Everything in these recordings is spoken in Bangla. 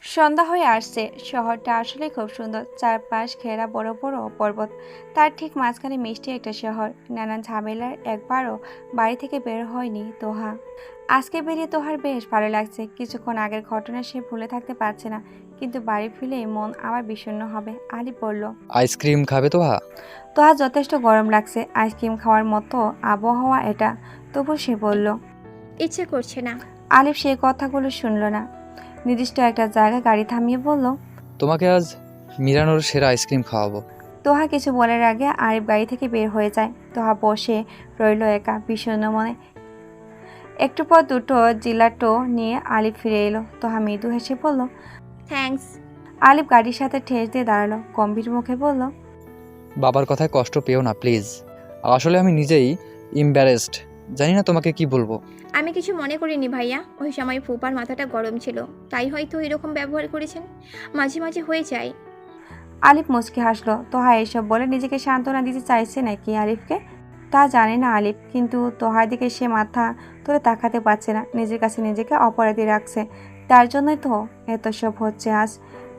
সন্ধ্যা হয়ে আসছে। শহরটা আসলে খুব সুন্দর, চারপাশ ঘেরা বড় বড় পর্বত। তার ঠিক মাঝখানে মিষ্টি একটা শহর। নানান ঝামেলার একবারও বাড়ি থেকে বের হয়নি তোহা। আজকে বেরিয়ে তোহার বেশ ভালো লাগছে। কিছুক্ষণ আগের ঘটনা সে ভুলে থাকতে পারছে না, কিন্তু বাড়ি ফিরেই মন আবার বিষণ্ণ হবে। আলিফ বলল, আইসক্রিম খাবে তোহা? তোহা যথেষ্ট গরম লাগছে, আইসক্রিম খাওয়ার মতো আবহাওয়া এটা। তবু সে বলল, ইচ্ছে করছে না। আলিফ সেই কথাগুলো শুনল না। নির্দিষ্ট একটা জায়গায় গাড়ি থামিয়ে বলল, তোমাকে আজ মিরানোর সেরা আইসক্রিম খাওয়াবো। তোহা কিছু বলার আগে আরিফ গাড়ি থেকে বের হয়ে যায়। তোহা বসে রইল একা, বিষণ্ণ মনে। একটু পর দুটো জিলাটো নিয়ে আলিফ ফিরে এলো। তোহা মৃদু হেসে বলল, থ্যাঙ্কস। আলিফ গাড়ির সাথে ঠেস দিয়ে দাঁড়ালো, গম্ভীর মুখে বলল, বাবার কথায় কষ্ট পেও না প্লিজ। আসলে আমি নিজেই ইম্বারেসড, জানি না তোমাকে কি বলবো। আমি কিছু মনে করিনি ভাইয়া, ওই সময় ফুপার মাথাটা গরম ছিল, তাই হয়তো এরকম ব্যবহার করেছেন। মাঝে মাঝে হয়ে যায়। আলিফ মুচকি হাসলো। তোহা এসব বলে নিজেকে সান্ত্বনা দিতে চাইছে নাকি আলিফকে, তা জানে না আলিফ, কিন্তু তোহার দিকে সে মাথা তুলে তাকাতে পারছে না। নিজের কাছে নিজেকে অপরাধী রাখছে। তার জন্যই তো এত সব হচ্ছে আজ।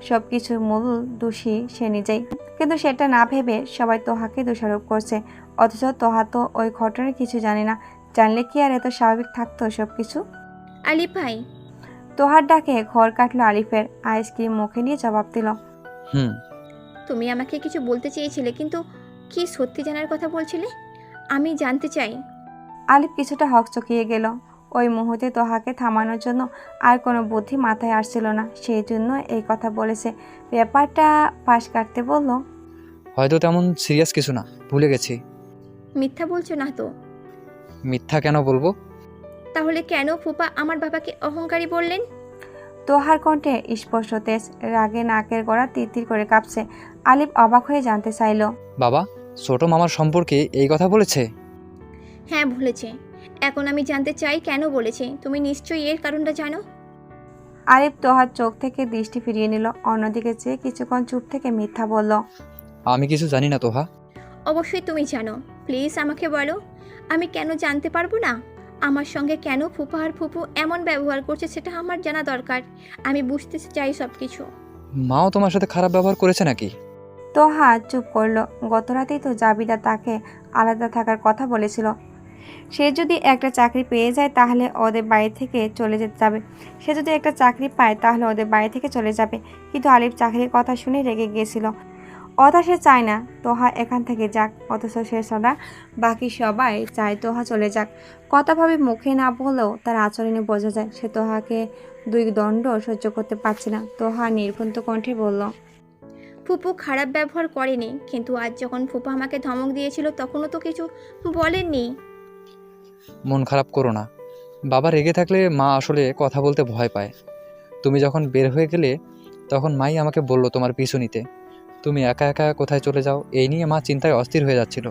সব কিছুর মূল দোষী সে নিজেই, কিন্তু সেটা না ভেবে সবাই তোহাকে দোষারোপ করছে। অথচ তোহা তো ওই ঘটনার কিছু জানে না। জানলে কি আর এত স্বাভাবিক থাকতো সব কিছু? আলিফ ভাই। তোহার ডাকে ঘর কাটলো আলিফের। আইসক্রিম মুখে নিয়ে জবাব দিল, হুম। তুমি আমাকে কিছু বলতে চেয়েছিলে, কিন্তু কি সত্যি জানার কথা বলছিলে? আমি জানতে চাই। আলিফ কিছুটা হকচকিয়ে গেল। ওই মুহূর্তে তোহাকে থামানোর জন্য আর কোনো বুদ্ধি মাথায় আসছিল না, সেই জন্য এই কথা বলেছে। ব্যাপারটা পাশ কাটতে বলল, হয়তো তেমন সিরিয়াস কিছু না, ভুলে গেছি। মিথ্যা বলছো না তো? মিথ্যা কেন বলবো? তাহলে কেন ফুপা আমার বাবাকে অহংকারী বললেন? তোহার কণ্ঠে স্পষ্ট তেজ, রাগে নাকের গোড়া তিরতির করে কাঁপছে। আলিফ অবাক হয়ে জানতে চাইল, বাবা ছোট মামার সম্পর্কে এই কথা বলেছে? হ্যাঁ বলেছে। এখন আমি জানতে চাই কেন বলেছে। তুমি নিশ্চয়ই এর কারণটা জানো। আলিফ তোহার চোখ থেকে দৃষ্টি ফিরিয়ে নিল, অন্যদিকে চেয়ে কিছুক্ষণ চুপ থেকে মিথ্যা বলল, আমি কিছু জানি না তোহা। অবশ্যই তুমি জানো, প্লিজ আমাকে বলো। আমি কেন জানতে পারবো না? আমার সঙ্গে কেন ফুপা আর ফুপু এমন ব্যবহার করছে সেটা আমার জানা দরকার। আমি বুঝতে চাই সব কিছু। মাও তোমার সাথে খারাপ ব্যবহার করেছে নাকি? তোহা চুপ করলো। গত রাতেই তো জাবিদা তাকে আলাদা থাকার কথা বলেছিল। সে যদি একটা চাকরি পেয়ে যায় তাহলে ওদের বাড়ি থেকে চলে যেতে যাবে। সে যদি একটা চাকরি পায় তাহলে ওদের বাড়ি থেকে চলে যাবে। কিন্তু আলিফ চাকরির কথা শুনে রেগে গিয়েছিল। অথা সে চায় না তোহা এখান থেকে যাক, অথচ সে ছাড়া বাকি সবাই চায় তোহা চলে যাক। কথা ভাবে মুখে না বললেও তার আচরণে বোঝা যায় সে তোহাকে দুই দণ্ড সহ্য করতে পারছে না। তোহা নির্বন্ত কণ্ঠে বলল, ফুপু খারাপ ব্যবহার করেনি, কিন্তু আজ যখন ফুপা আমাকে ধমক দিয়েছিল তখনও তো কিছু বলেননি। মন খারাপ করো না। বাবা রেগে থাকলে মা আসলে কথা বলতে ভয় পায়। তুমি যখন বের হয়ে গেলে তখন মাই আমাকে বলল তোমার পিছু নিতে। তুমি একা একা কোথায় চলে যাও এই নিয়ে মা চিন্তায় অস্থির হয়ে যাচ্ছিল।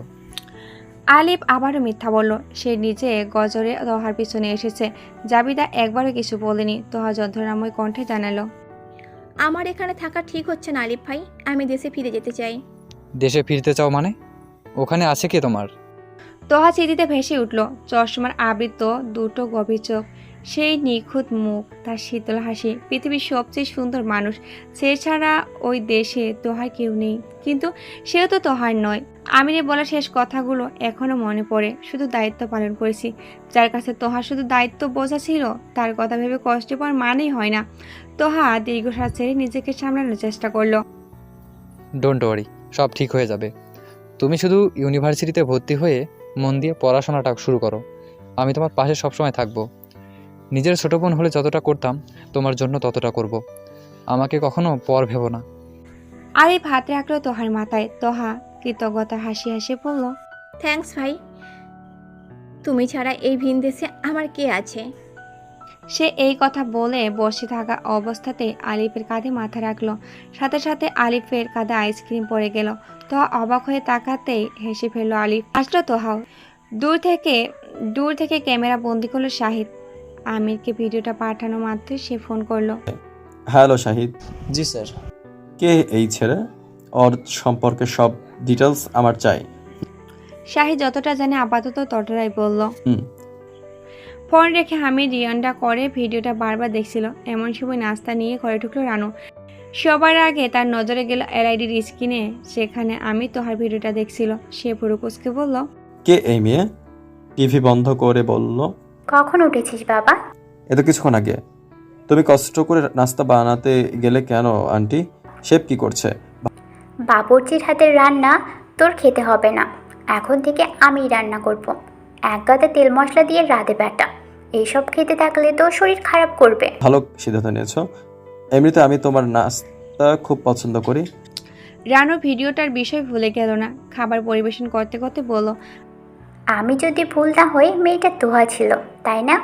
আলিফ আবারও মিথ্যা বলল। সে নিজে গজরে তোহার পিছনে এসেছে। জাবিদা একবারও কিছু বলেনি। তোহা যন্ত্রণাময় কণ্ঠে জানালো, আমার এখানে থাকা ঠিক হচ্ছে না আলিফ ভাই, আমি দেশে ফিরে যেতে চাই। দেশে ফিরতে চাও মানে? ওখানে আছে কে তোমার? তোহা চিঠিতে ভেসে উঠল। চশমার আবৃত দুটো গভীর চোখ, সেই নিখুঁত মুখ, তার শীতল হাসি। পৃথিবীর সবচেয়ে সুন্দর মানুষ। সে ছাড়া ওই দেশে তোহার কেউ নেই, কিন্তু সেও তো তোহার নয়। আমিরের বলা শেষ কথাগুলো এখনো মনে পড়ে। শুধু দায়িত্ব পালন করেছি। যার কাছে তোহার শুধু দায়িত্ব বোঝা ছিল, তার কথা ভেবে কষ্ট পাওয়ার মানেই হয় না। তোহা দীর্ঘশ্বাস ছেড়ে নিজেকে সামলানোর চেষ্টা করলো। ডোন্ট ওয়ারি, সব ঠিক হয়ে যাবে। তুমি শুধু ইউনিভার্সিটিতে ভর্তি হয়ে মন দিয়ে পড়াশোনাটা শুরু করো। আমি তোমার পাশে সবসময় থাকবো। নিজের ছোট বোন হলে যতটা করতাম তোমার জন্য ততটা করব। আমাকে কখনো পর ভেবো না। আরিফ হাত রাখলো তোহার মাথায়। তোহা কৃতজ্ঞতা হাসি হাসি বলল, থ্যাঙ্কস ভাই। তুমি ছাড়া এই ভিন দেশে আমার কে আছে? সে এই কথা বলে বসে থাকা অবস্থাতে আলিফের কাঁধে মাথা রাখলো। সাথে সাথে আলিফের কাঁধে আইসক্রিম পড়ে গেল। তোহা অবাক হয়ে তাকাতেই হেসে ফেললো আলিফ। আসলো তোহাও। দূর থেকে ক্যামেরা বন্দি করলো শাহিদ। আমিরকে ভিডিওটা পাঠানো মাত্রই সে ফোন করলো। হ্যালো শাহিদ। জি স্যার। কে এই ছেলে? ওর সম্পর্কে সব ডিটেলস আমার চাই। শাহিদ যতটা জানে আপাতত ততটাই বলল। ফোন রেখে আমি রিয়ান্ডা করে ভিডিওটা বারবার দেখছিল। এমন সময় নাস্তা নিয়ে ঘরে ঢুকলো রানু। সবার আগে তার নজরে গেল এলআইডির স্ক্রিনে, সেখানে আমি তোহার ভিডিওটা দেখছিল। সে পুরুকুসকে বলল, কে এই মেয়ে? টিভি বন্ধ করে বলল, কখন উঠেছিস বাবা? এ তো কিছুক্ষণ আগে। তুমি কষ্ট করে নাস্তা বানাতে গেলে কেন আন্টি? শেফ কি করছে? বাবুর্চির হাতের রান্না তোর খেতে হবে না, এখন থেকে আমিই রান্না করব। এক গাদা তেল মশলা দিয়ে রাঁধে বেটা, এইসব খেতে থাকলে তো শরীর খারাপ করবে। ভালো সিদ্ধান্ত নিয়েছো। এমনিতে আমি তোমার নাস্তা খুব পছন্দ করি। রানু ভিডিওটার বিষয় ভুলে গেল না। খাবার পরিবেশন করতে করতে বলল, আমি যদি ভুল না হই মেয়েটা তোহা ছিল, তাই না?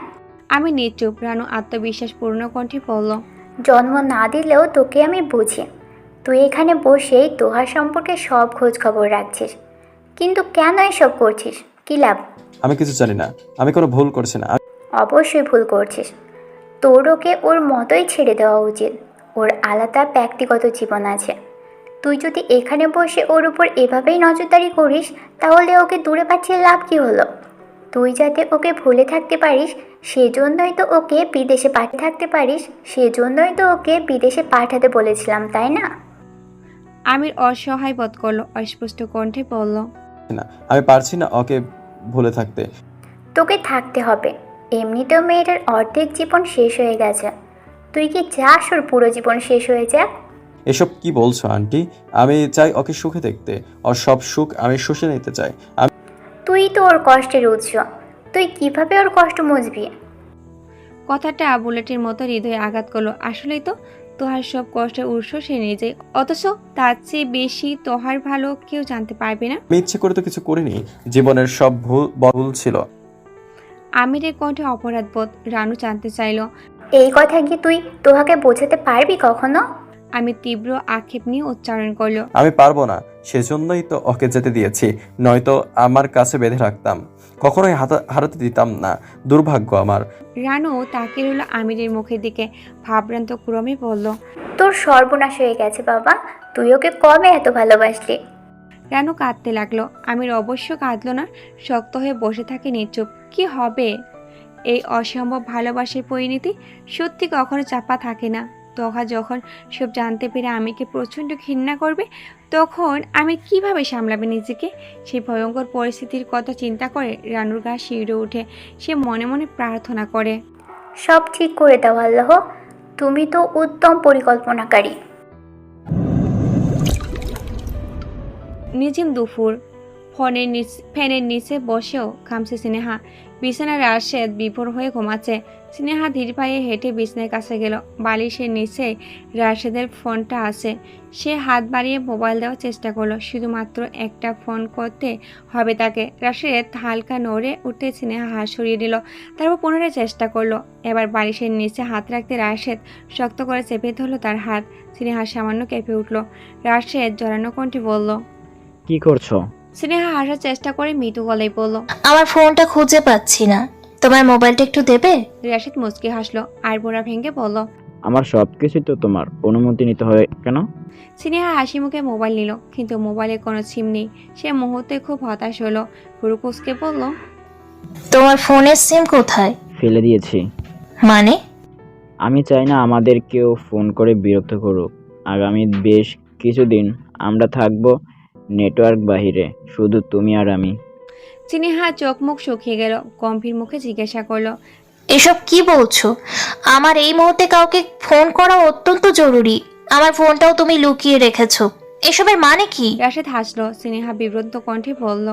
আমি নিশ্চুপ। রানু আত্মবিশ্বাসপূর্ণ কণ্ঠে বলল, জন্ম না দিলেও তোকে আমি বুঝি। তুই এখানে বসেই তোহার সম্পর্কে সব খোঁজ খবর রাখছিস, কিন্তু কেন এসব করছিস? কি লাভ? আমি কিছু জানি না, আমি কোনো ভুল করছি না। অবশ্যই ভুল করছিস। তোর ওকে ওর মতোই ছেড়ে দেওয়া উচিত। ওর আলাদা ব্যক্তিগত জীবন আছে। তুই যদি এখানে বসে ওর উপর এভাবেই নজরদারি করিস, তাহলে ওকে দূরে পাঠিয়ে লাভ কী হলো? তুই যাতে ওকে ভুলে থাকতে পারিস সেজন্যই তো ওকে বিদেশে পাঠাতে বলেছিলাম, তাই না? আমির অসহায় বোধ করলো, অস্পষ্ট কণ্ঠে বলল, না, আমি পারছি না ওকে ভুলে থাকতে। তোকে থাকতে হবে। এমনিতেও মেয়েটার অর্ধেক জীবন শেষ হয়ে গেছে। তুই কি চাস ওর পুরো জীবন শেষ হয়ে যাক? এসব কি বলছো আন্টি? আমি চাই ওকে সুখে দেখতে। ওর সব সুখ আমি শুষে নিতে চাই। তুই তো ওর কষ্টের উৎস, তুই কিভাবে ওর কষ্ট মুছবি? কথাটা বুলেটের মতো হৃদয়ে আঘাত করলো। আসলেই তো, তোহার সব কষ্টের উৎস সে নিজেই, অথচ তার চেয়ে বেশি তোহার ভালো কেউ জানতে পারবে না। আমি ইচ্ছে করে তো কিছু করিনি। জীবনের সব ভুল ছিল। আমিরের কণ্ঠে অপরাধ বোধ। রানু জানতে চাইল, এই কথা কি তুই তোহাকে বোঝাতে পারবি কখনো? আমি তীব্র আক্ষেপ নিয়ে উচ্চারণ করলো, আমি পারবো না, সেজন্যই তো ওকে যেতে দিয়েছি, নয়তো আমার কাছে বেঁধে রাখতাম, কখনোই হারাতে দিতাম না। দুর্ভাগ্য আমার। রানু তাকিয়ে রইল আমিরের মুখের দিকে, ভাবরান্ত ক্রমে বলল, তোর সর্বনাশ হয়ে গেছে বাবা, তুই ওকে কবে এত ভালোবাসলি? রানু কাঁদতে লাগলো। আমির অবশ্য কাঁদলো না, শক্ত হয়ে বসে থাকে নিশ্চুপ। কি হবে? এই অসম্ভব ভালোবাসার পরিণতি সত্যি কখনো চাপা থাকে না। তোহা যখন সব জানতে পেরে আমিকে প্রচণ্ড ঘৃণা করবে, তখন আমি কিভাবে সামলাবে নিজেকে? সেই ভয়ঙ্কর পরিস্থিতির কথা চিন্তা করে রানুর গা শিউরে ওঠে। সে মনে মনে প্রার্থনা করে, সব ঠিক করে দাও আল্লাহ, তুমি তো উত্তম পরিকল্পনাকারী। নিঝিম দুপুর। ফ্যানের নিচে বসেও ঘামছে স্নেহা। বিছানার রাশেদ বিভোর হয়ে ঘুমাচ্ছে। স্নেহা ধীর পায়ে হেঁটে বিছানার কাছে গেল। বালিশের নিচে রাশেদের ফোনটা আছে। সে হাত বাড়িয়ে মোবাইল দেওয়ার চেষ্টা করলো। শুধুমাত্র একটা ফোন করতে হবে তাকে। রাশেদ হালকা নড়ে উঠতে স্নেহা হাত সরিয়ে দিল। তারপর পুনরায় চেষ্টা করলো। এবার বালিশের নিচে হাত রাখতে রাশেদ শক্ত করে চেপে ধরলো তার হাত। স্নেহা সামান্য কেঁপে উঠল। রাশেদ জড়ানো কণ্ঠে বলল, কি করছো? স্নেহা হাসার চেষ্টা করে মৃদু গলায় বলল, আমার ফোনটা খুঁজে পাচ্ছি না, তোমার মোবাইলটা একটু দেবে? রাশেদ মুচকি হাসলো আর বোরা ভেঙে বলল, আমার সবকিছু তো তোমার অনুমতি নিতে হয় কেন? স্নেহা হাসি মুখে মোবাইল নিল, কিন্তু মোবাইলে কোনো সিম নেই। সে মুহূর্তে খুব হতাশ হলো। পুরুকুসকে বলল, তোমার ফোনের সিম কোথায়? ফেলে দিয়েছি। মানে? আমি চাই না আমাদের কেউ ফোন করে বিরক্ত করুক। আগামী বেশ কিছুদিন আমরা থাকবো নেটওয়ার্ক বাহিরে, শুধু তুমি আর আমি। স্নেহা চোখ মুখ শুকিয়ে গেল। গম্ভীর মুখে জিজ্ঞাসা করলো, এসব কি বলছো? আমার এই মুহূর্তে কাউকে ফোন করা অত্যন্ত জরুরি। আমার ফোনটাও তুমি লুকিয়ে রেখেছো, এসবের মানে কি? রাশেদ হাসলো। স্নেহা বিব্রত কণ্ঠে বলল,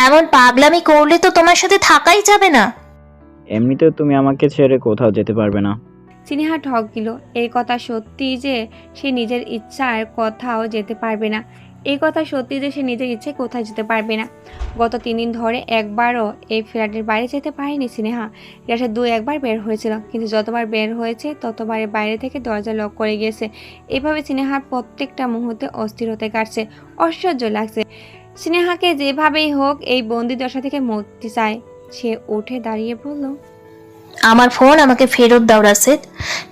এমন পাগলামি করলে তো তোমার সাথে থাকাই যাবে না। এমনিতেও তুমি আমাকে ছেড়ে কোথাও যেতে পারবে না। স্নেহা ঠক দিল। এই কথা সত্যি যে সে নিজের ইচ্ছার কোথাও যেতে পারবে না। কোথায় যেতে পারবে না। গত 3 দিন ধরে একবারও এই ফ্ল্যাটের বাইরে যেতে পারেনি স্নেহা। রাশেদ 2-1 বার বের হয়েছিল, কিন্তু যতবার বের হয়েছে ততবারে বাইরে থেকে দরজা লক করে গিয়েছে। এভাবে স্নেহার প্রত্যেকটা মুহূর্তে অস্থিরতা কাটছে, অসহ্য লাগছে। স্নেহাকে যেভাবেই হোক এই বন্দি দশা থেকে মুক্তি চায়। সে উঠে দাঁড়িয়ে বলল, আমার ফোন আমাকে ফেরত দাও রাশেদ,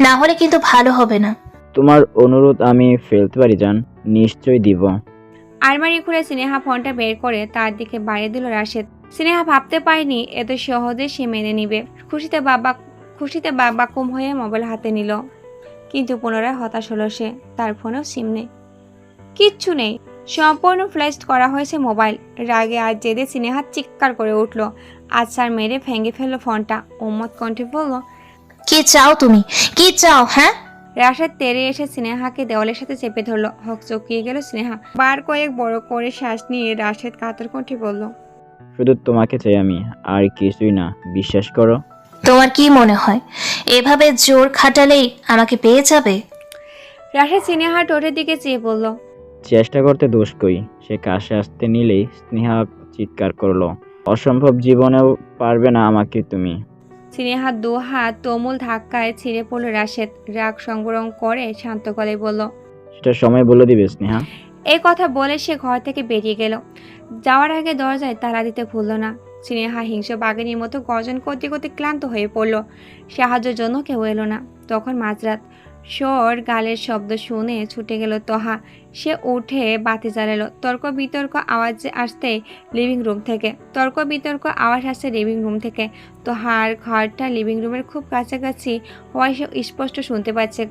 না হলে কিন্তু ভালো হবে না। তোমার অনুরোধ আমি ফেলতে পারি জান, নিশ্চয়ই দিব। আলমারি খুলে স্নেহা ফোনটা বের করে তার দিকে বাড়িয়ে দিল রাশেদ। স্নেহা ভাবতে পারেনি এত সহজে সে মেনে নিবে। খুশিতে বাবাকুম হয়ে মোবাইল হাতে নিল, কিন্তু পুনরায় হতাশ হলো সে। তার ফোনেও সিম নেই, কিচ্ছু নেই, সম্পূর্ণ ফ্ল্যাশ করা হয়েছে মোবাইল। রাগে আর জেদে স্নেহা চিৎকার করে উঠল, আছাড় মেরে ভেঙে ফেললো ফোনটা। উম্মত কণ্ঠে বলল, কি চাও তুমি, কি চাও? হ্যাঁ, রাশেদ তেড়ে এসে স্নেহাকে দেওয়ালের সাথে চেপে ধরলো। হক চকিয়ে গেল স্নেহা। বার কয়েক বড় করে শ্বাস নিয়ে রাশেদ কাতর কণ্ঠে বলল, শুধু তোমাকে চাই আমি, আর কিছুই না, বিশ্বাস করো। তোমার কি মনে হয় এভাবে জোর খাটালেই আমাকে পেয়ে যাবে? রাশেদ স্নেহার ঠোঁটের দিকে চেয়ে বলল, চেষ্টা করতে দোষ কই? সে কাছে আসতে নিলেই স্নেহা চিৎকার করলো, অসম্ভব, জীবনেও পারবে না আমাকে তুমি। স্নেহার দু হাত তুমুল ধাক্কায় ছিঁড়ে পড়ল রাশেদ। রাগ সংবরণ করে শান্ত গলায় বলল, সেটা সময় বলে দিবে স্নেহা। এই কথা বলে সে ঘর থেকে বেরিয়ে গেল। যাওয়ার আগে দরজায় তালা দিতে ভুলল না। স্নেহা হিংস্র বাঘিনীর মতো গর্জন করতে করতে ক্লান্ত হয়ে পড়ল। সাহায্যের জন্য কেউ এলো না। তখন মাঝরাত। শোর গালের শব্দ শুনে ছুটে গেল তোহা। সে উঠে বাতি জ্বালালো। তর্ক বিতর্ক আওয়াজ আসছে লিভিং রুম থেকে। তোহার ঘরটা লিভিং রুমের খুব কাছাকাছি হওয়ায় সে স্পষ্ট শুনতে পাচ্ছে।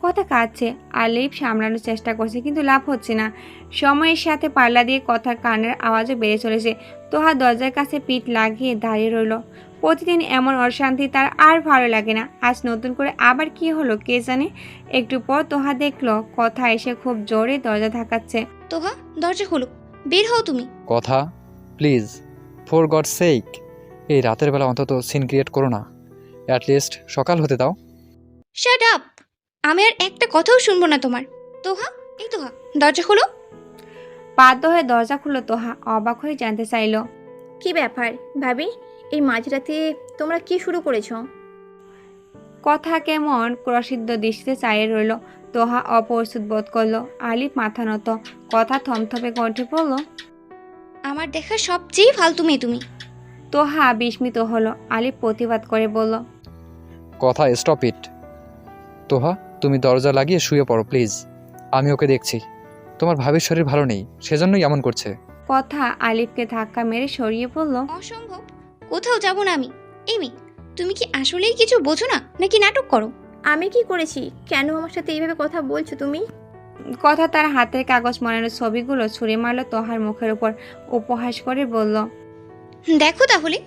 কথা কাটছে, আলিফ সামলানোর চেষ্টা করছে, কিন্তু লাভ হচ্ছে না। সময়ের সাথে পাল্লা দিয়ে কথার কানের আওয়াজও বেড়ে চলেছে। তোহা দরজার কাছে পিঠ লাগিয়ে দাঁড়িয়ে রইল। প্রতিদিন এমন অশান্তি তার আর ভালো লাগে না। আজ নতুন করে আবার কি হলো কে জানে। একটু পর তোহা দেখলো কথা এসে খুব জোরে দরজা ধাক্কাচ্ছে। তোহা, দরজা খোলো, বের হও তুমি। কথা, প্লিজ, ফর গড সেক, এই রাতের বেলা অন্তত সিন ক্রিয়েট করো না। অ্যাটলিস্ট সকাল হতে দাও। শাট আপ, আমি আর একটা কথাও শুনবো না তোমার। তোহা, এই তোহা, দরজা খোলো। বাধ্য হয়ে দরজা খুললো তোহা। অবাক হয়ে জানতে চাইল, কি ব্যাপার ভাবি, এই মাঝরাতে তোমরা কি শুরু করেছো? কথা কেমন ক্রসিদ্ধ দৃষ্টিতে চাইয়ে রইল। তোহা অপ্রস্তুত বোধ করলো। আলিফ মাথা নত। কথা থমথমে কণ্ঠে বলল, আমার দেখা সবচেয়ে ফালতু মেয়ে তুমি। তোহা বিস্মিত হলো। আলিফ প্রতিবাদ করে বলল, কথা, স্টপ ইট। তোহা, তুমি দরজা লাগিয়ে শুয়ে পড়ো প্লিজ। আমি ওকে দেখছি। তোমার ভাবির শরীর ভালো নেই, সেজন্যই এমন করছে। কথা আলিফকে ধাক্কা মেরে সরিয়ে বলল, অসম্ভব, কোথাও যাব না আমি। এই মেয়ে, তুমি কি আসলেই কিছু বোঝো না, নাকি নাটক করো? আমি কি করেছি? কেন আমার সাথে এইভাবে কথা বলছো তুমি? কথা তার হাতের কাগজ মনানোর ছবিগুলো ছুঁড়ে মারল তোহার মুখের উপর। উপহাস করে বলল, দেখো তাহলে,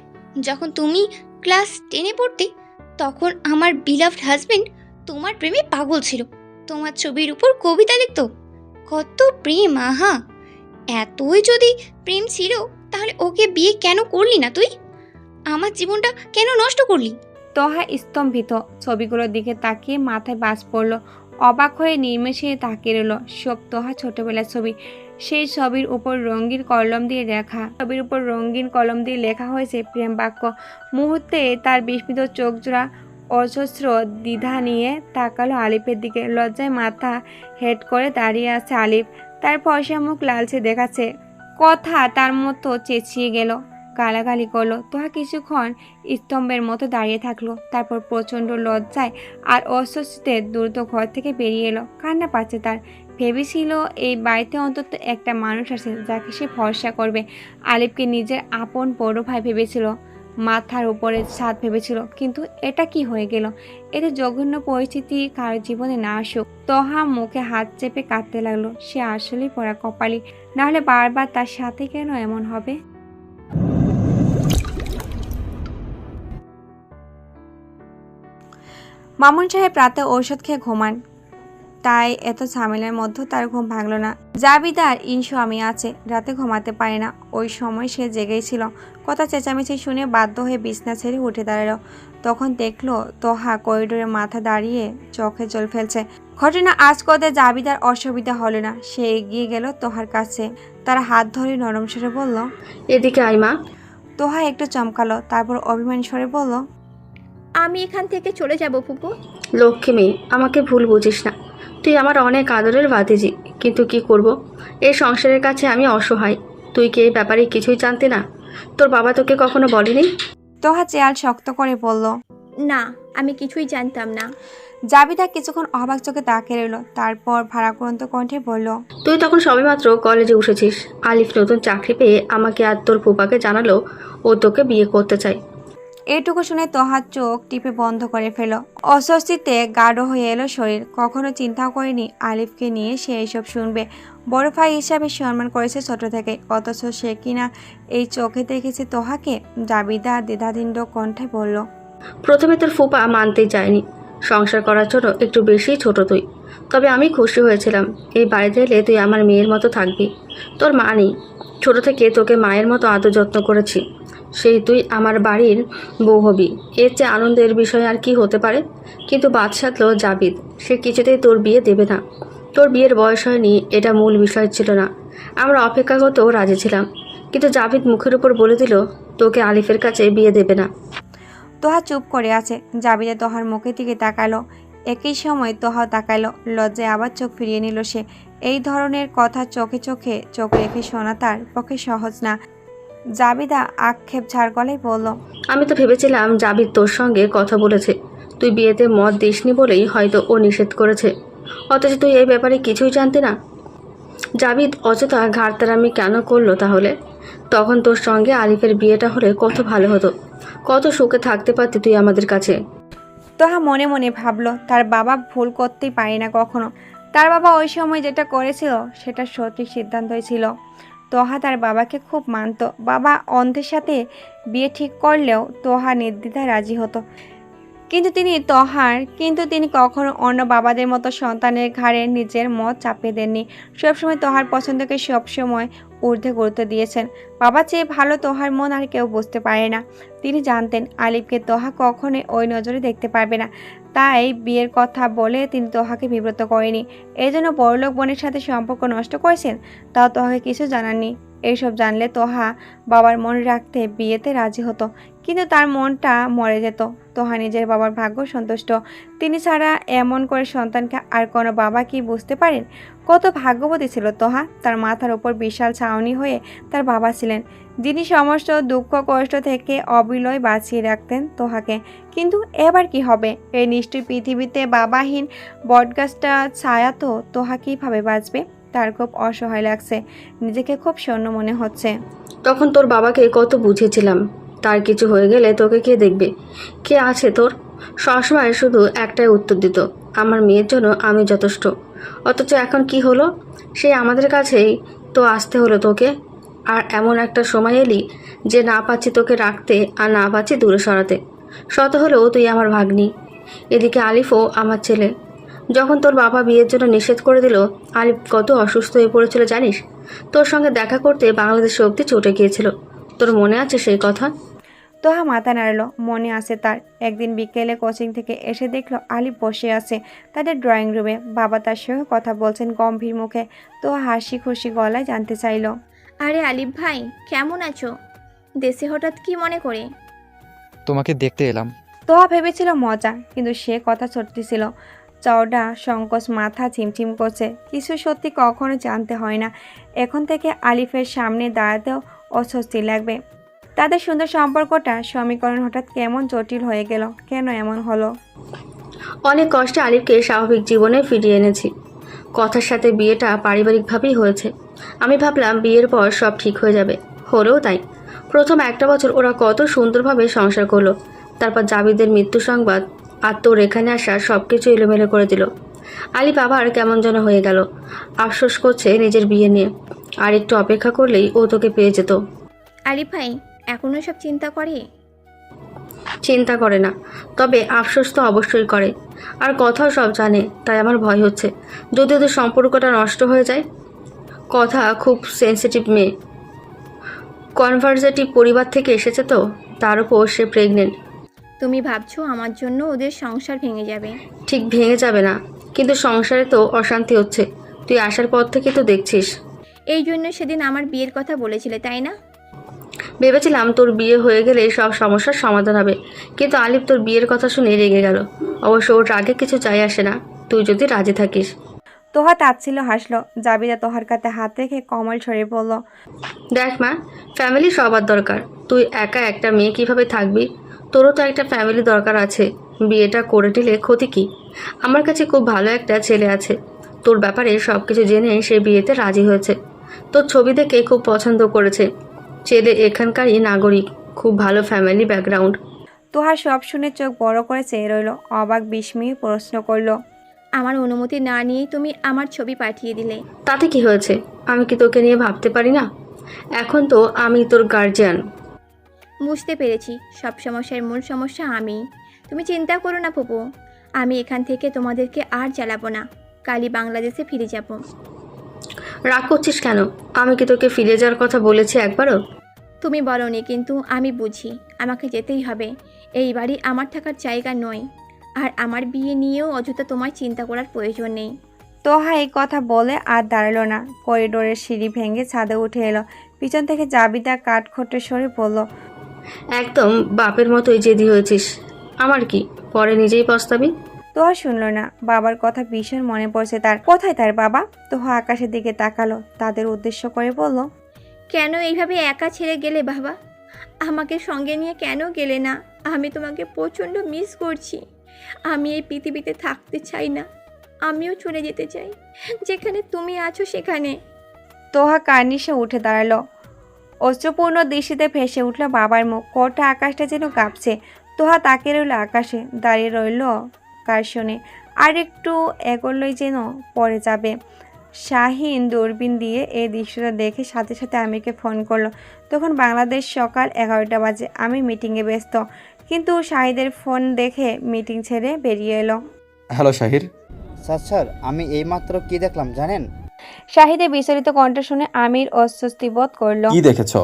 যখন তুমি ক্লাস 10-এ পড়তে, তখন আমার বিলাভড হাজবেন্ড তোমার প্রেমে পাগল ছিল। তোমার ছবির উপর কবিতা লিখতো। কত প্রেম, আহা! এতই যদি প্রেম ছিল, তাহলে ওকে বিয়ে কেন করলি না তুই? আমার জীবনটা কেন নষ্ট করলি? তোহা স্তম্ভিত। ছবিগুলোর দিকে তাকিয়ে মাথায় বাজ পড়ল। অবাক হয়ে নির্মেষে তাকিয়ে রইল। সব তোহা ছোটবেলার ছবি। সেই ছবির উপর রঙিন কলম দিয়ে লেখা হয়েছে প্রেম বাক্য। মুহূর্তে তার বিস্মিত চোখ জোড়া অজস্র দ্বিধা নিয়ে তাকালো আলিফের দিকে। লজ্জায় মাথা হেড করে দাঁড়িয়ে আছে আলিফ। তার ফর্সা মুখ লালচে দেখাচ্ছে। কথা তার মতো চেঁচিয়ে গেল, গালাগালি করলো। তোহা কিছুক্ষণ স্তম্ভের মতো দাঁড়িয়ে থাকলো। তারপর প্রচণ্ড লজ্জায় আর অস্বস্তিতে দ্রুত ঘর থেকে বেরিয়ে এলো। কান্না পাচ্ছে তার। ভেবেছিল এই বাড়িতে অন্তত একটা মানুষ আছে যাকে সে ভরসা করবে। আলিফকে নিজের আপন বড় ভাই ভেবেছিল, মাথার উপরে ছাদ ভেবেছিল। কিন্তু এটা কি হয়ে গেল? এতে জঘন্য পরিস্থিতি কারোর জীবনে না আসুক। তোহা মুখে হাত চেপে কাঁদতে লাগলো। সে আসলেই পড়া কপালি, নাহলে বারবার তার সাথে কেন এমন হবে? মামুন সাহেব রাতে ঔষধ খেয়ে ঘুমান, তাই এত ঝামেলার মধ্যে তার ঘুম ভাঙল না। জাবিদার ইনস্বামী আছে, রাতে ঘুমাতে পারে না। ওই সময় সে জেগেই ছিল। কথা চেঁচামেচি শুনে বাধ্য হয়ে বিছনা ছেড়ে উঠে দাঁড়ালো। তখন দেখলো তোহা করিডোরে মাথা দাঁড়িয়ে চোখে জল ফেলছে। ঘটনা আজ করতে জাবিদার অসুবিধা হলো না। সে এগিয়ে গেল তোহার কাছে। তার হাত ধরে নরম স্বরে বলল, এদিকে আয় মা। তোহা একটু চমকালো, তারপর অভিমান স্বরে বলল, আমি এখান থেকে চলে যাব ফুপু। লক্ষ্মী মেয়ে, আমাকে ভুল বুঝিস না। তুই আমার অনেক আদরের ভাতিজি, কিন্তু কি করব, এই সংসারের কাছে আমি অসহায়। তুই কি এই ব্যাপারে কিছুই জানতি না? তোর বাবা তোকে কখনো বলেনি? তোহা চেয়াল শক্ত করে বলল, না, আমি কিছুই জানতাম না। জাবিদা কিছুক্ষণ অবাক চোখে তাকিয়ে রইল, তারপর ভারাক্রান্ত কণ্ঠে বলল, তুই তখন সবেমাত্র কলেজে উঠেছিস। আলিফ নতুন চাকরি পেয়ে আমাকে আর তোর ফুপাকে জানালো ও তোকে বিয়ে করতে চায়। এইটুকু শুনে তোহা চোখ টিপে বন্ধ করে ফেল। অস্বস্তিতে গাঢ় হয়ে এলো শরীর। কখনো চিন্তাও করেনি আলিফকে নিয়ে সে এইসব শুনবে। বড় ভাই হিসাবে সম্মান করেছে ছোট থেকে, অথচ সে কিনা এই চোখে দেখেছে তোহাকে। জাবিদা দ্বিধাধীন কণ্ঠে বলল, প্রথমে তোর ফুপা মানতেই চায়নি, সংসার করার জন্য একটু বেশি ছোট তুই। তবে আমি খুশি হয়েছিলাম, এই বাড়িতে এলে তুই আমার মেয়ের মতো থাকবি। তোর মা নেই, ছোটো থেকে তোকে মায়ের মতো আদর যত্ন করেছি, সেই তুই আমার বাড়ির বউ হবি। এর চেয়ে আনন্দের বিষয় আর কি হতে পারে? কিন্তু বাদ সাধলো জাবিদ, সে কিছুতেই তোর বিয়ে দেবে না। তোর বিয়ের বয়স হয়নি, এটা মূল বিষয় ছিল না। আমরা অপেক্ষা করতেও রাজি ছিলাম, কিন্তু জাবিদ মুখের উপর বলে দিল তোকে আলিফের কাছে বিয়ে দেবে না। তোহা চুপ করে আছে। জাবিদা তোহার মুখের দিকে তাকালো। একই সময় তোহাও তাকালো। লজ্জায় আবার চোখ ফিরিয়ে নিল সে। এই ধরনের কথা চোখে চোখে চোখ রেখে শোনা তার পক্ষে সহজ না। জাবিদা আক্ষেপ ঝাড় গলায় বলল, আমি তো ভেবেছিলাম জাবিদ তোর সঙ্গে কথা বলেছে, তুই বিয়েতে মত দিসনি বলেই হয়তো ও নিষেধ করেছে, অথচ তুই এই ব্যাপারে কিছুই জানতি না। জাবিদ অযথা ঘাড়তারামি কেন করলো তাহলে? তখন তোর সঙ্গে আলিফের বিয়েটা হলে কত ভালো হতো, কত সুখে থাকতে পারতি তুই আমাদের কাছে। তোহা মনে মনে ভাবলো তার বাবা ভুল করতেই পারে না কখনো। তার বাবা ওই সময় যেটা করেছিল সেটা সঠিক সিদ্ধান্তই ছিল। তোহা তার বাবাকে খুব মানত। বাবা অন্ধের সাথে বিয়ে ঠিক করলেও তোহা নির্দ্বিধায় রাজি হতো। কিন্তু তিনি কখনো অন্য বাবাদের মতো সন্তানের ঘাড়ে নিজের মত চাপিয়ে দেননি। সবসময় তোহার পছন্দকে সবসময় ঊর্ধ্বে গুরুত্ব দিয়েছেন। বাবা চেয়ে ভালো তোহার মন আর কেউ বুঝতে পারে না। তিনি জানতেন আলিফকে তোহা কখনোই ওই নজরে দেখতে পারবে না। তাই বিয়ের কথা বলে তিনি তোহাকে বিব্রত করেনি। এই জন্য বড়লোক বোনের সাথে সম্পর্ক নষ্ট করেছেন, তাও তোহাকে কিছু জানাননি। এইসব জানলে তোহা বাবার মনে রাখতে বিয়েতে রাজি হতো, কিন্তু তার মনটা মরে যেত। তোহা নিজের বাবার ভাগ্য সন্তুষ্ট। তিনি ছাড়া এমন করে সন্তানকে আর কোনো বাবা কি বুঝতে পারেন? কত ভাগ্যবতী ছিল তোহা। তার মাথার উপর বিশাল ছাউনি হয়ে তার বাবা ছিলেন, যিনি সমস্ত দুঃখ কষ্ট থেকে অবিলয় বাঁচিয়ে রাখতেন তোহাকে। কিন্তু এবার কি হবে? এই নিষ্ঠুর পৃথিবীতে বাবাহীন বটগাছটা ছায়া তো তোহা কীভাবে বাঁচবে? তার খুব অসহায় লাগছে, নিজেকে খুব শূন্য মনে হচ্ছে। তখন তোর বাবাকে কত বুঝিয়েছিলাম, তার কিছু হয়ে গেলে তোকে কে দেখবে, কে আছে তোর? সবসময় শুধু একটাই উত্তর দিত, আমার মেয়ের জন্য আমি যথেষ্ট। অথচ এখন কি হলো? সেই আমাদের কাছেই তো আসতে হলো তোকে। আর এমন একটা সময় এলি যে না পাচ্ছি তোকে রাখতে আর না পাচ্ছি দূরে সরাতে। শত হলেও তুই আমার ভাগ্নি। এদিকে আলিফও আমার ছেলে। যখন তোর বাবা বিয়ের জন্য নিষেধ করে দিল, আলিফ কত অসুস্থ হয়ে পড়েছিল জানিস? তোর সঙ্গে দেখা করতে বাংলাদেশ অবধি ছুটে গিয়েছিল। তোর মনে আছে সেই কথা? তোহা মাথা নাড়লো। মনে আছে তার। একদিন বিকেলে কোচিং থেকে এসে দেখলো আলিফ বসে আছে তাদের ড্রয়িং রুমে। বাবা তার সঙ্গে কথা বলছেন গম্ভীর মুখে। তোহা হাসি খুশি গলায় জানতে চাইল, আরে আলিফ ভাই, কেমন আছো? দেশে হঠাৎ কি মনে করে? তোমাকে দেখতে এলাম। তোহা ভেবেছিল মজা, কিন্তু সে কথা সত্যি ছিল। চওড়া সংকোচ মাথা ঝিমঝিম করছে। কিছু সত্যি কখনো জানতে হয় না। এখন থেকে আলিফের সামনে দাঁড়াতেও অস্বস্তি লাগবে। তাদের সুন্দর সম্পর্কটা সমীকরণ হঠাৎ কেমন জটিল হয়ে গেল। কেন এমন হলো? অনেক কষ্টে আলিফকে স্বাভাবিক জীবনে ফিরিয়ে এনেছি। কথার সাথে বিয়েটা পারিবারিকভাবেই হয়েছে। আমি ভাবলাম বিয়ের পর সব ঠিক হয়ে যাবে, হলেও তাই। প্রথম একটা বছর ওরা কত সুন্দরভাবে সংসার করলো। তারপর জাবিদের মৃত্যু সংবাদ আর তোর এখানে আসা সব কিছু এলোমেলো করে দিল। আলিফ আবার কেমন যেন হয়ে গেল। আফসোস করছে নিজের বিয়ে নিয়ে। আর একটু অপেক্ষা করলেই ও তোকে পেয়ে যেত। আলিফ ভাই এখনো সব চিন্তা করে? চিন্তা করে না, তবে আফসোস তো অবশ্যই করে। আর কথাও সব জানে, তাই আমার ভয় হচ্ছে যদি ওদের সম্পর্কটা নষ্ট হয়ে যায়। কথা খুব সেন্সিটিভ মেয়ে, কনভারজেটিভ পরিবার থেকে এসেছে তো, তার উপর সে প্রেগনেন্ট। তুমি ভাবছো আমার জন্য ওদের সংসার ভেঙে যাবে? ঠিক ভেঙে যাবে না, কিন্তু সংসারে তো অশান্তি হচ্ছে। তুই আসার পর থেকে তো দেখছিস। এই জন্য সেদিন আমার বিয়ের কথা বলেছিলে, তাই না? ভেবেছিলাম তোর বিয়ে হয়ে গেলে সব সমস্যার সমাধান হবে, কিন্তু আলিফ তোর বিয়ের কথা শুনে রেগে গেল। অবশ্য ওর রাগে কিছু যায় আসে না, তুই যদি রাজি থাকিস। তোহা তাচ্ছিল্য হাসলো। জাবিদা তোহার কাছে হাত রেখে কমল স্বরে বলল, দেখ মা, ফ্যামিলি সবার দরকার। তুই একা একটা মেয়ে কিভাবে থাকবি? তোরও তো একটা ফ্যামিলি দরকার আছে। বিয়েটা করে দিলে ক্ষতি কি? আমার কাছে খুব ভালো একটা ছেলে আছে, তোর ব্যাপারে সব কিছু জেনে সে বিয়েতে রাজি হয়েছে। তোর ছবি দেখে খুব পছন্দ করেছে। ছেলে এখানকারই নাগরিক, খুব ভালো ফ্যামিলি ব্যাকগ্রাউন্ড। তোহা সব শুনে চোখ বড় করে চেয়ে রইল, অবাক বিস্ময়ে প্রশ্ন করলো, আমার অনুমতি না নিয়েই তুমি আমার ছবি পাঠিয়ে দিলে। তাতে কি হয়েছে? আমি কি তোকে নিয়ে ভাবতে পারি না? এখন তো আমি তোর গার্জিয়ান। বুঝতে পেরেছি, সব সমস্যার মূল সমস্যা আমি। তুমি চিন্তা করো না ফুপু, আমি এখান থেকে তোমাদেরকে আর জ্বালাবো না। কালই বাংলাদেশে ফিরে যাব। রাগ করছিস কেন? আমি কি তোকে ফিরে যাওয়ার কথা বলেছি একবারও? তুমি বলোনি, কিন্তু আমি বুঝি আমাকে যেতেই হবে। এই বাড়ি আমার থাকার জায়গা নয়, আর আমার বিয়ে নিয়েও অযথা তোমার চিন্তা করার প্রয়োজন নেই। তোহা এই কথা বলে আর দাঁড়ালো না, করিডোরের সিঁড়ি ভেঙে ছাদে উঠে এলো। পিছন থেকে জাবিদা কাঠখোট্টে সরে পড়ল, একদম বাপের মতোই জেদি হয়েছিস। আমার কি, পরে নিজেই পস্তাবি। তোহা শুনলো না। বাবার কথা ভীষণ মনে পড়ছে তার। কোথায় তার বাবা? তোহা আকাশের দিকে তাকালো, তাদের উদ্দেশ্য করে বলল, কেন এইভাবে একা ছেড়ে গেলে বাবা? আমাকে সঙ্গে নিয়ে কেন গেলে না? আমি তোমাকে প্রচণ্ড মিস করছি। আমি এই পৃথিবীতে থাকতে চাই না। আমিও চলে যেতে চাই, যেখানে তুমি আছো সেখানে। তোহা কার্নিশে উঠে দাঁড়ালো। অশ্রুপূর্ণ দৃষ্টিতে ভেসে উঠল বাবার মুখ। কোটা আকাশটা যেন কাঁপছে। তোহা তাকে রইল আকাশে, দাঁড়িয়ে রইল কার্শনে। আর একটু এগোলেই যেন পড়ে যাবে। শাহিন দূরবীন দিয়ে এই দৃশ্যটা দেখে সাথে সাথে আমিরকে ফোন করলো। তখন বাংলাদেশ সকাল 11টা বাজে। আমি মিটিংয়ে ব্যস্ত, কিন্তু শাহিদের ফোন দেখে মিটিং ছেড়ে বেরিয়ে এলো। হ্যালো শাহির। স্যার, আমি এইমাত্র কি দেখলাম জানেন? শাহিদের বিচলিত কণ্ঠ শুনে আমির অস্বস্তি বোধ করলো। কি দেখেছো?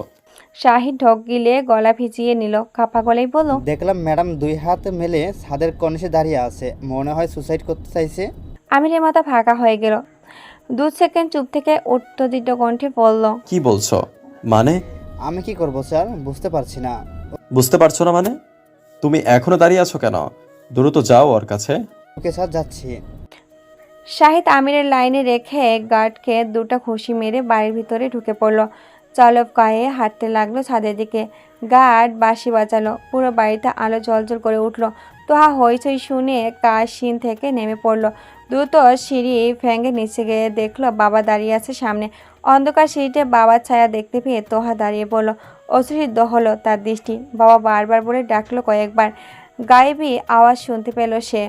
শাহিদ ঢোক গিলে গলা ভিজিয়ে নিল, কাপা গলায় বলল, দেখলাম ম্যাডাম 2 হাত মেলে ছাদের কর্নিশে দাঁড়িয়ে আছে, মনে হয় সুসাইড করতে চাইছে। আমিরের মাথা ফাঁকা হয়ে গেল। 2 সেকেন্ড চুপ থেকে উত্তেজিত কণ্ঠে বলল, কি বলছো? মানে? আমি কি করব স্যার, বুঝতে পারছি না। বুঝতে পারছো না মানে? তুমি এখনো দাঁড়িয়ে আছো কেন? দ্রুত যাও ওর কাছে। ওকে স্যার, যাচ্ছি। শাহিদ আমিরের লাইনে রেখে গার্ডকে 2টা ঘুষি মেরে বাড়ির ভিতরে ঢুকে পড়ল। চলপ গায়ে হাঁটতে লাগলো ছাদের দিকে। গার্ড বাঁশি বাজালো। পুরো বাড়িতে আলো জ্বলজ্বল করে উঠল। তোহা হইচই শুনে কাশিন থেকে নেমে পড়ল। দ্রুত সিঁড়ি ভেঙে নিচে গিয়ে দেখলো বাবা দাঁড়িয়ে আছে সামনে। অন্ধকার সিঁড়িতে বাবার ছায়া দেখতে পেয়ে তোহা দাঁড়িয়ে পড়ল। অশ্রুসিদ্ধ হলো তার দৃষ্টি। বাবা বারবার বলে ডাকলো কয়েকবার। গায়েবী আওয়াজ শুনতে পেল সে।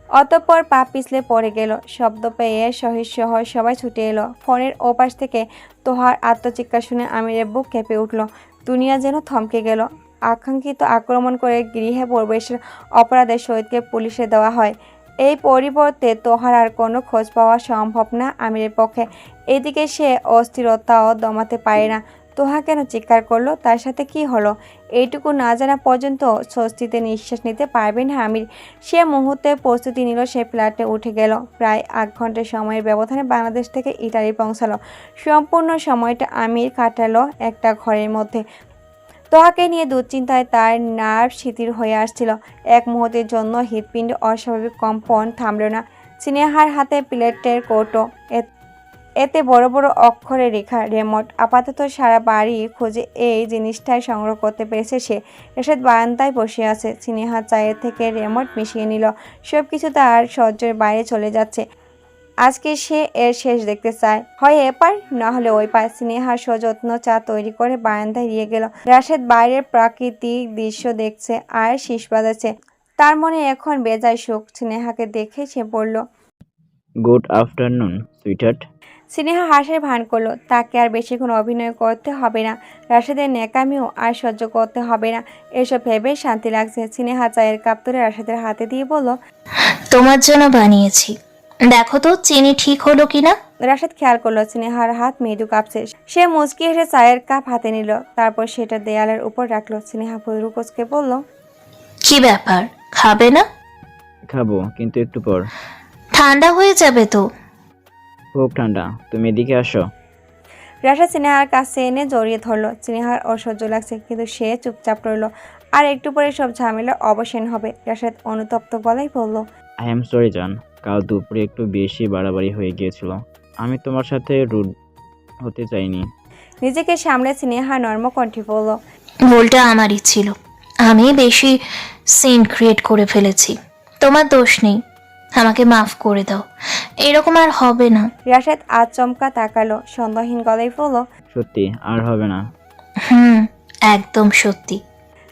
অতঃপর পা পিছলে পড়ে গেল। শব্দ পেয়ে সহিসহ সবাই ছুটে এলো। ফোনের ওপাশ থেকে তোহার আত্মচিৎকার শুনে আমিরের বুক কেঁপে উঠল। দুনিয়া যেন থমকে গেল। আকাঙ্ক্ষিত আক্রমণ করে গৃহে প্রবেশের অপরাধে শহীদকে পুলিশে দেওয়া হয়। এই পরিবর্তে তোহার আর কোনো খোঁজ পাওয়া সম্ভব না আমিরের পক্ষে। এদিকে সে অস্থিরতাও দমাতে পারে না। তোহা কেন চিৎকার করলো? তার সাথে কি হলো? এইটুকু না জানা পর্যন্ত স্বস্তিতে নিঃশ্বাস নিতে পারবে না আমির। সে মুহূর্তে প্রস্তুতি নিল। সে ফ্ল্যাটে উঠে গেল। প্রায় 8 ঘন্টা সময়ের ব্যবধানে বাংলাদেশ থেকে ইটালি পৌঁছালো। সম্পূর্ণ সময়টা আমির কাটালো একটা ঘরের মধ্যে। তোহাকে নিয়ে দুশ্চিন্তায় তার নার্ভ শিথিল হয়ে আসছিল। এক মুহূর্তের জন্য হৃৎপিণ্ডে অস্বাভাবিক কম্পন থামল না। স্নেহার হাতে প্লেটের কৌটো, এতে বড় বড় অক্ষরে লেখা রিমোট। আপাতত সারা বাড়ি খুঁজে এই জিনিসটাই সংগ্রহ করতে পেরেছে সে। এরশাদ বারান্দায় বসে আছে। স্নেহা চায়ের থেকে রিমোট মিশিয়ে নিল। সব কিছু তার সহ্যের বাইরে চলে যাচ্ছে। আজকে সে এর শেষ দেখতে চায়, হয় এপার না হলে ওই পার। স্নেহা সযত্ন চা তৈরি করে বারান্দায় নিয়ে গেল। রাশেদ বাইরের প্রাকৃতিক দৃশ্য দেখছে আর শীষ বাজাচ্ছে। তার মনে এখন বেজায় সুখ। স্নেহাকে দেখে সে বলল, গুড আফটারনুন সুইটহার্ট। স্নেহা হাসির ভান করলো। তাকে আর বেশিক্ষণ অভিনয় করতে হবে না। রাশেদের ন্যাকামিও আর সহ্য করতে হবে না। এসব ভেবে শান্তি লাগছে। স্নেহা চায়ের কাপ তুলে রাশেদের হাতে দিয়ে বলল, তোমার জন্য বানিয়েছি, দেখো তো চিনি ঠিক হলো কিনা। রাশেদ খেয়াল করলো স্নেহার হাত মৃদু কাঁপছে। সে মুচকি হেসে চায়ের কাপ হাতে নিল। তারপর সেটা দেয়ালের উপর রাখলো। স্নেহা ভুরু কুঁচকে বলল, কি ব্যাপার, খাবে না? খাবো, কিন্তু একটু পর। ঠান্ডা হয়ে যাবে তো। খুব ঠান্ডা, তুমি এদিকে আসো। রাশেদ স্নেহার কাছে এনে জড়িয়ে ধরলো। স্নেহার অসহ্য লাগছে, কিন্তু সে চুপচাপ রইল। আর একটু পরে সব ঝামেলার অবসান হবে। রাশেদ অনুতপ্ত গলায় বলল, আই এম সরি জান, কাল দুপুরে একটু বেশি বাড়াবাড়ি হয়ে গিয়েছিল। আমি তোমার সাথে রুড হতে চাইনি। নিজেকে সামলে স্নেহা নর্ম কণ্ঠে বলল, ভুলটা আমারই ছিল। আমি বেশি সিন ক্রিয়েট করে ফেলেছি, তোমার দোষ নেই, আমাকে মাফ করে দাও, এরকম আর হবে না। রাশেদ আচমকা তাকালো, সন্দেহহীন গলায় বলল, সত্যি আর হবে না। একদম সত্যি।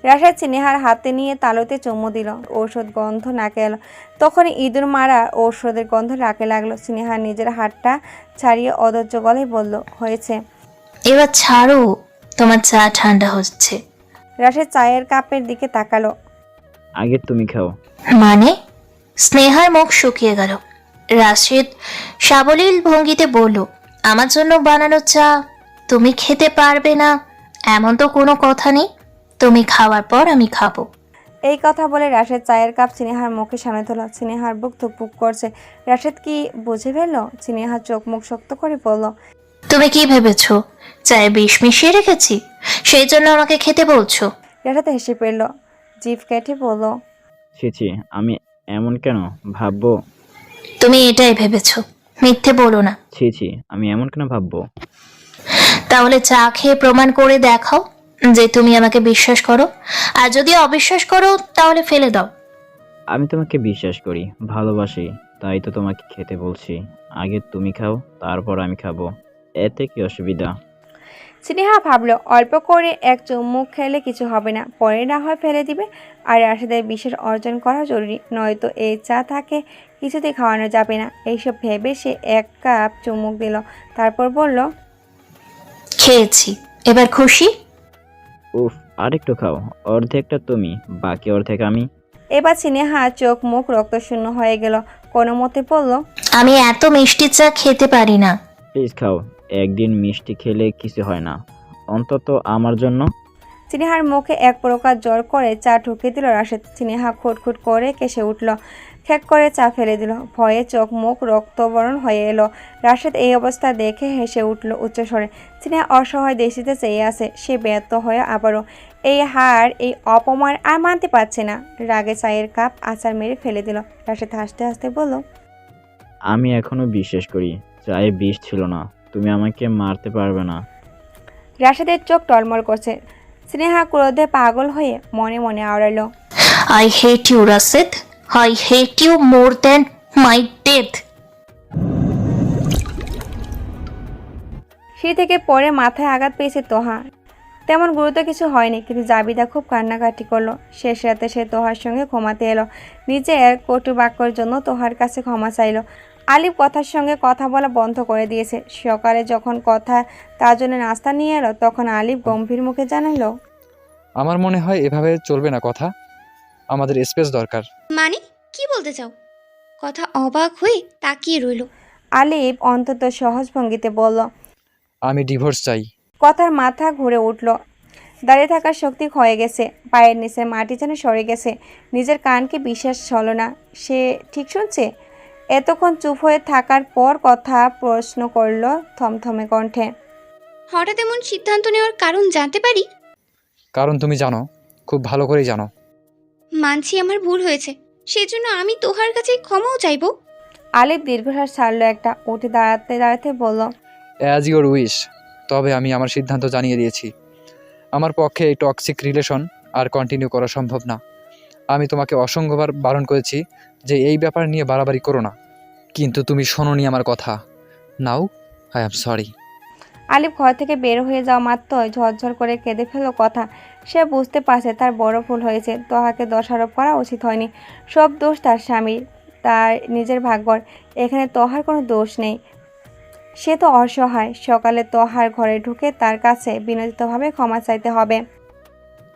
রাশেদ স্নেহার হাতে নিয়ে তালুতে চুমু দিল। ঔষধ গন্ধ নাকে এলো। তখন ইঁদুর মারা ঔষধের গন্ধ নাকে লাগলো। স্নেহা নিজের হাতটা ছাড়িয়ে অধৈর্য গলায় বলল, হয়েছে। এবার ছাড়ো, তোমার চা ঠান্ডা হচ্ছে। রাশেদ চায়ের কাপের দিকে তাকালো। আগে তুমি খাও। মানে? স্নেহার মুখ শুকিয়ে গেল। রাশেদ সাবলীল ভঙ্গিতে বলল, আমার জন্য বানানো চা তুমি খেতে পারবে না এমন তো কোনো কথা নেই, তুমি খাওয়ার পর আমি খাবো। এই কথা বলে রাশেদ চায়ের কাপ স্নেহার মুখে সামনে তোলা। স্নেহার বুক ধুকপুক করছে। রাশেদ কি বুঝে ফেললো? স্নেহা চোখ মুখ শক্ত করে বলল, তুমি কি ভেবেছো চায়ে বিষ মিশিয়ে রেখেছি সেই জন্য আমাকে খেতে বলছো? রাশেদ হেসে ফেলল, জিভ কেটে বলল, ছি ছি, আমি এমন কেন ভাববো? তুমি এটাই ভেবেছো, মিথ্যে বলো না। ছি ছি, আমি এমন কেন ভাববো? তাহলে চা খেয়ে প্রমাণ করে দেখাও যে তুমি আমাকে বিশ্বাস করো, আর যদি অবিশ্বাস করো তাহলে ফেলে দাও। আমি তোমাকে বিশ্বাস করি, ভালোবাসি, তাই তো তোমাকে খেতে বলছি। আগে তুমি খাও, তারপর আমি খাবো, এতে কি অসুবিধা? স্নেহা ভাবলো অল্প করে এক চুমুক খেলে কিছু হবে না, পরে না হয় ফেলে দিবে। আর রাশেদের বিশ্বাস অর্জন করা জরুরি, নয়তো এই চা তাকে কিছুতেই খাওয়ানো যাবে না। এইসব ভেবে সে এক কাপ চুমুক দিল, তারপর বলল, খেয়েছি, এবার খুশি? উফ, আরেকটু খাও, অর্ধেকটা তুমি, বাকি অর্ধেক আমি। এবার স্নেহা চোখ মুখ রক্তশূন্য হয়ে গেল। কোনো মতে বলল, আমি এত মিষ্টি চা খেতে পারি না। প্লিজ খাও, একদিন মিষ্টি খেলে কিছু হয় না, অন্তত আমার জন্য। স্নেহার মুখে এক প্রকার জোর করে চা ঢুকিয়ে দিল রাশেদ। স্নেহা খুটখুট করে কেসে উঠল, খ্যাক করে চা ফেলে দিল। ভয়ে চোখ মুখ রক্তবরণ হয়ে এলো। রাশেদ এই অবস্থা দেখে হেসে উঠল উচ্চস্বরে। স্নেহা অসহায় দেশিতে চেয়ে আছে। সে ব্যর্থ হয়ে আবারও এই হার, এই অপমান আর মানতে পারছে না। রাগে চায়ের কাপ আচার মেরে ফেলে দিল। রাশেদ হাসতে হাসতে বলল, আমি এখনো বিশ্বাস করি চায়ে বিষ ছিল না, তুমি আমাকে মারতে পারবে না। রাশেদের চোখ টলমল করছে। স্নেহা ক্রোধে পাগল হয়ে মনে মনে আওড়ালো, I hate you Rashed, I hate you more than my death. সেই থেকে পরে মাথায় আঘাত পেয়েছে তোহা। তেমন গুরুতর কিছু হয়নি, কিন্তু জাবিদা খুব কান্নাকাটি করলো। শেষ রাতে সে তোহার সঙ্গে ঘুমাতে এলো। নিজের কটু বাক্যর জন্য তোহার কাছে ক্ষমা চাইলো। আলিফ কথার সঙ্গে কথা বলা বন্ধ করে দিয়েছে। সকালে যখন কথা তার জন্য নাস্তা নিয়ে এলো, তখন আলিফ গম্ভীর মুখে জানালো, আমার মনে হয় এভাবে চলবে না, কথা আমাদের স্পেস দরকার। মানে কি বলতে চাও? কথা অবাক হয়ে তাকিয়ে রইল। আলিফ অন্তত সহজ ভঙ্গিতে বলল, আমি ডিভোর্স চাই। কথার মাথা ঘুরে উঠল। দাঁড়িয়ে থাকার শক্তি ক্ষয়ে গেছে। পায়ের নিচে মাটি যেন সরে গেছে। নিজের কানকে বিশ্বাস হলো না। সে ঠিক শুনছে? এতক্ষণ চুপ হয়ে থাকার পর কথা প্রশ্ন করল থমথমে কণ্ঠে, হঠাৎ এমন সিদ্ধান্ত নেওয়ার কারণ জানতে পারি? কারণ তুমি জানো, খুব ভালো করেই জানো। মানছি আমার ভুল হয়েছে, সেজন্য আমি তোহার কাছে ক্ষমাও চাইবো। আলিফ দীর্ঘশ্বাস ছাড়ল একটা। উঠে দাঁড়াতে দাঁড়াতে বলল, অ্যাজ ইউর উইশ। তবে আমি আমার সিদ্ধান্ত জানিয়ে দিয়েছি। আমার পক্ষে এই টক্সিক রিলেশন আর কন্টিনিউ করা সম্ভব না। আমি তোমাকে অসংখ্যবার বারণ করেছি যে এই ব্যাপার নিয়ে বাড়াবাড়ি করো না, কিন্তু তুমি শোনোনি আমার কথা। Now I am sorry. আলিফ ঘর থেকে বের হয়ে যাওয়া মাত্রই ঝরঝর করে কেঁদে ফেলল কথা। সে বুঝতে পারছে তার বড় ভুল হয়েছে। তোহাকে দোষারোপ করা উচিত হয়নি। সব দোষ তার স্বামীর, তার নিজের ভাগ্যর। এখানে তোহার কোনো দোষ নেই। সে তো অসহায়। সকালে তোহার ঘরে ঢুকে তার কাছে বিনোদিতভাবে ক্ষমা চাইতে হবে।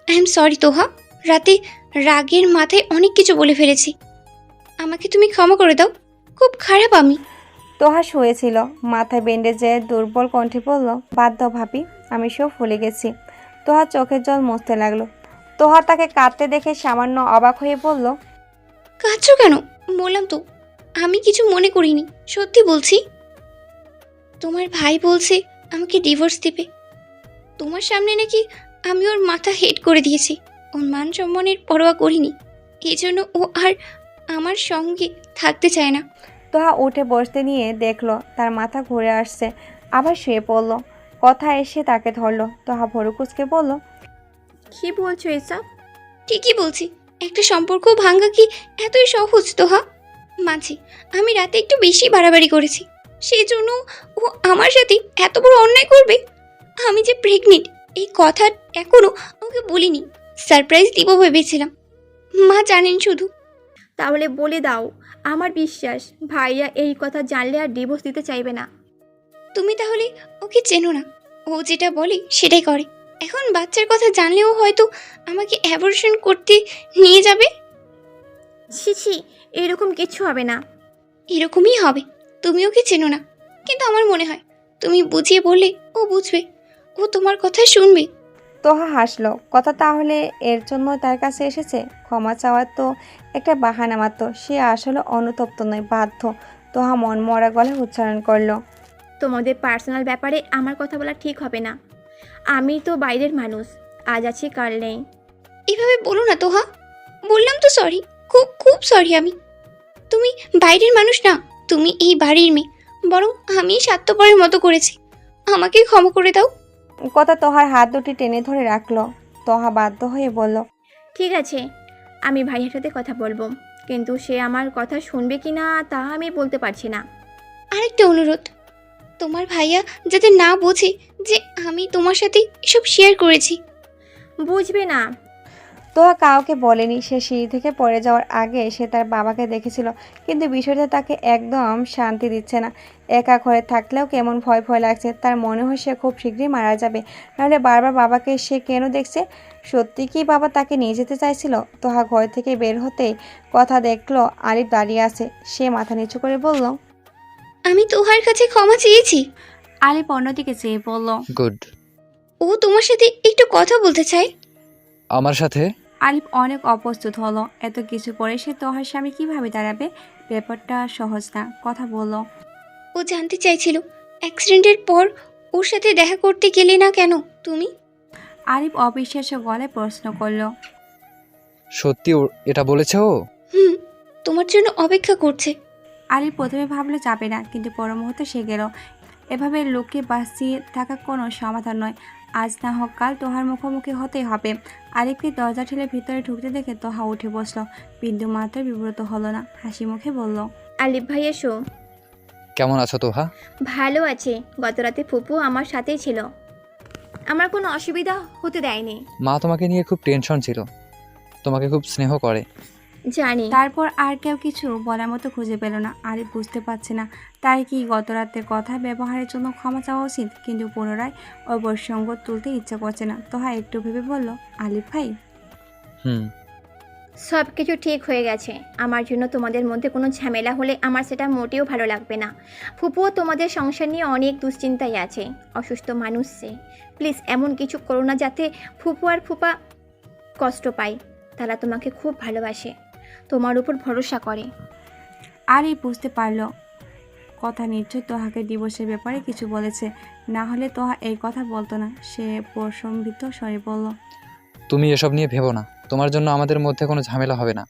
আই এম সরি তোহা, রাতে রাগের মাথায় অনেক কিছু বলে ফেলেছি, আমাকে তুমি ক্ষমা করে দাও। খুব খারাপ আমি। তোহা শুয়েছিল, মাথায় ব্যান্ডেজে দুর্বল কণ্ঠে বলল, বাদ দাও ভাবি, আমি সব ভুলে গেছি। তোহা চোখের জল মুছতে লাগলো। তোহা তাকে কাঁদতে দেখে সামান্য অবাক হয়ে বলল, কাঁদছো কেন? বললাম তো আমি কিছু মনে করিনি, সত্যি বলছি। তোমার ভাই বলছে আমাকে ডিভোর্স দেবে। তোমার সামনে নাকি আমি ওর মাথা হেড করে দিয়েছি, ওর মান সম্মানের পরোয়া করিনি, এই জন্য ও আর আমার সঙ্গে থাকতে চায় না। তোহা উঠে বসতে নিয়ে দেখলো তার মাথা ঘুরে আসছে, আবার শুয়ে পড়লো। কথা এসে তাকে ধরলো। তোহা ভরু কুচকে বলল, কি বলছো এসব? ঠিকই বলছি, একটা সম্পর্ক ভাঙা কি এতই সহজ তোহা? মাঝি, আমি রাতে একটু বেশি বাড়াবাড়ি করেছি, সেই জন্য ও আমার সাথে এত বড় অন্যায় করবে? আমি যে প্রেগনেন্ট এই কথা এখনো ওকে বলিনি, সারপ্রাইজ দিব ভেবেছিলাম। মা জানেন শুধু। তাহলে বলে দাও, আমার বিশ্বাস ভাইয়া এই কথা জানলে আর ডিভোর্স দিতে চাইবে না। তুমি তাহলে ওকে চেনো না, ও যেটা বলে সেটাই করে। এখন বাচ্চার কথা জানলেও হয়তো আমাকে অ্যাবর্শন করতে নিয়ে যাবে। ছি ছি, এরকম কিছু হবে না। এরকমই হবে। তুমি ওকে চেনো না, কিন্তু আমার মনে হয় তুমি বুঝিয়ে বললে ও বুঝবে, ও তোমার কথা শুনবে। তোহা হাসলো। কথা তাহলে এর জন্য তার কাছে এসেছে? ক্ষমা চাওয়ার তো একটা বাহানা মাত্র। সে আসলে অনুতপ্ত নয়, বাধ্য। তোহা মন মরা গলায় উচ্চারণ করলো। তোমাদের পার্সোনাল ব্যাপারে আমার কথা বলা ঠিক হবে না। আমি তো বাইরের মানুষ, আজ আছি কাল নেই। এভাবে বলো না তোহা, বললাম তো সরি, খুব খুব সরি। আমি তুমি বাইরের মানুষ না, তুমি এই বাড়ির মেয়ে। বরং আমি স্বার্থপরের মতো করেছি, আমাকে ক্ষমা করে দাও। কথা তোহার হাত দুটি টেনে ধরে রাখলো। তোহা বাধ্য হয়ে বলল, ঠিক আছে, আমি ভাইয়ার সাথে কথা বলবো, কিন্তু সে আমার কথা শুনবে কি না তা আমি বলতে পারছি না। আরেকটা অনুরোধ, তোমার ভাইয়া যাতে না বোঝে যে আমি তোমার সাথে এসব শেয়ার করেছি। বুঝবে না। তোহা কাউকে বলেনি। সে সিঁড়ি থেকে পড়ে যাওয়ার আগে সে তার বাবাকে দেখেছিল, কিন্তু বিষয়টা তাকে একদম শান্তি দিচ্ছে না। একা ঘরে থাকলেও কেমন ভয় ভয় লাগছে। তার মনে হয় সে খুব শীঘ্রই মারা যাবে। নাহলে বারবার বাবাকে সে কেন দেখছে? সত্যি কি বাবা তাকে নিয়ে যেতে চাইছিল? তোহা ঘর থেকে বের হতেই কথা দেখলো আলিফ দাঁড়িয়ে আছে। সে মাথা নিচু করে বলল, আমি তোহার কাছে ক্ষমা চেয়েছি। আলিফ অন্যদিকে চেয়ে বলল, গুড। ও তোমার সাথে একটু কথা বলতে চায়। আমার সাথে? আলিফ অনেক অপ্রস্তুত হলো। এত কিছু করে সে তোহার স্বামী কিভাবে দাঁড়াবে? ব্যাপারটা সহজ না। কথা বলল, ও জানতে চাইছিল অ্যাক্সিডেন্টের পর ওর সাথে দেখা করতে গেলে না কেন তুমি? আলিফ অবিশ্বাস্য গলায় প্রশ্ন করলো। সত্যি এটা বলেছে ও? হুম, তোমার জন্য অপেক্ষা করছে। আলিফ প্রথমে ভাবলো যাবে না, কিন্তু পর মুহূর্তে সে গেল। এভাবে লোককে বাঁচিয়ে থাকা কোনো সমাধান নয়। আজ না হোক কাল তোহার মুখোমুখি হতেই হবে। আলিফকে দরজা ঠেলে ভিতরে ঢুকতে দেখে তোহা উঠে বসলো। বিন্দু মাত্র বিব্রত হলো না, হাসি মুখে বলল, আলিফ ভাই এসো। কেমন আছো তোহা? ভালো আছে। গত রাতে ফুপু আমার সাথেই ছিল, আমার কোনো অসুবিধা হতে দেয়নি। মা তোমাকে নিয়ে খুব টেনশন ছিল, তোমাকে খুব স্নেহ করে। জানি। তারপর আর কেউ কিছু বলার মতো খুঁজে পেল না। আলিফ বুঝতে পারছে না তার কি গত রাতের কথা ব্যবহারের জন্য ক্ষমা চাওয়া উচিত, কিন্তু পুনরায় ওই প্রসঙ্গ তুলতে ইচ্ছা করছে না। তোহা একটু ভেবে বলল, আলিফ ভাই, হুম। সব কিছু ঠিক হয়ে গেছে। আমার জন্য তোমাদের মধ্যে কোনো ঝামেলা হলে আমার সেটা মোটেও ভালো লাগবে না। ফুপুও তোমাদের সংসার নিয়ে অনেক দুশ্চিন্তায় আছে। অসুস্থ মানুষ সে। প্লিজ এমন কিছু করো না যাতে ফুপু আর ফুপা কষ্ট পায়। তারা তোমাকে খুব ভালোবাসে, তোমার উপর ভরসা করে। আলিফ বুঝতে পারলো কথা নিশ্চয় তোহাকে ডিভোর্সের ব্যাপারে কিছু বলেছে, না হলে তোহা এই কথা বলতো না। সে প্রশম্বিত স্বরে বলল, তুমি এসব নিয়ে ভেবো না, তোমার জন্য আমাদের মধ্যে কোনো ঝামেলা হবে না।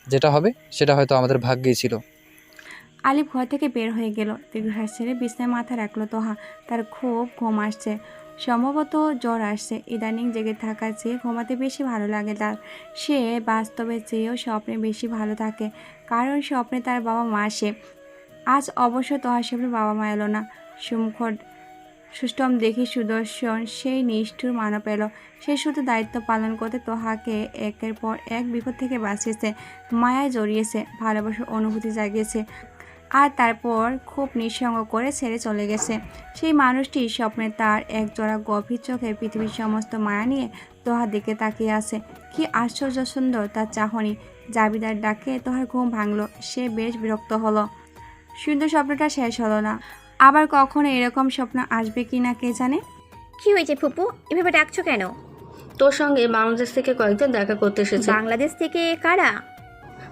যেটা হবে সেটা হয়তো আমাদের ভাগ্যেই ছিল। আলিফ ঘর থেকে বের হয়ে গেল। দীর্ঘশ্বাস ছেড়ে বিছনায় মাথা রাখলো তোহা। তার খুব ঘুম আসছে, সম্ভবত জ্বর আসছে। ইদানিং জেগে থাকার চেয়ে ঘুমাতে বেশি ভালো লাগে তার। সে বাস্তবের চেয়েও স্বপ্নে বেশি ভালো থাকে, কারণ স্বপ্নে তার বাবা মা আসে। আজ অবশ্য তোহার সামনে বাবা মা এলো না। সুষ্টম দেখি সুদর্শন সেই নিষ্ঠুর মানা পেল। সে শুধু দায়িত্ব পালন করতে তোহাকে একের পর এক বিপদ থেকে বাঁচিয়েছে, মায়ায় জড়িয়েছে, ভালোবাসার অনুভূতি জাগিয়েছে, আর তারপর খুব নিঃসঙ্গ করে ছেড়ে চলে গেছে। সেই মানুষটি স্বপ্নে তার এক জোড়া গভীর চোখে পৃথিবীর সমস্ত মায়া নিয়ে তোহার দিকে তাকিয়ে আছে। কি আশ্চর্য সুন্দর তার চাহনি! জাবিদার ডাকে তোহার ঘুম ভাঙলো। সে বেশ বিরক্ত হলো। সুন্দর স্বপ্নটা শেষ হলো না। আবার কখনো এরকম স্বপ্ন আসবে কি না কে জানে। কি হয়েছে ফুপু, এভাবে ডাকছো কেন? তোর সঙ্গে বাংলাদেশ থেকে কয়েকজন দেখা করতে এসেছে। বাংলাদেশ থেকে কারা?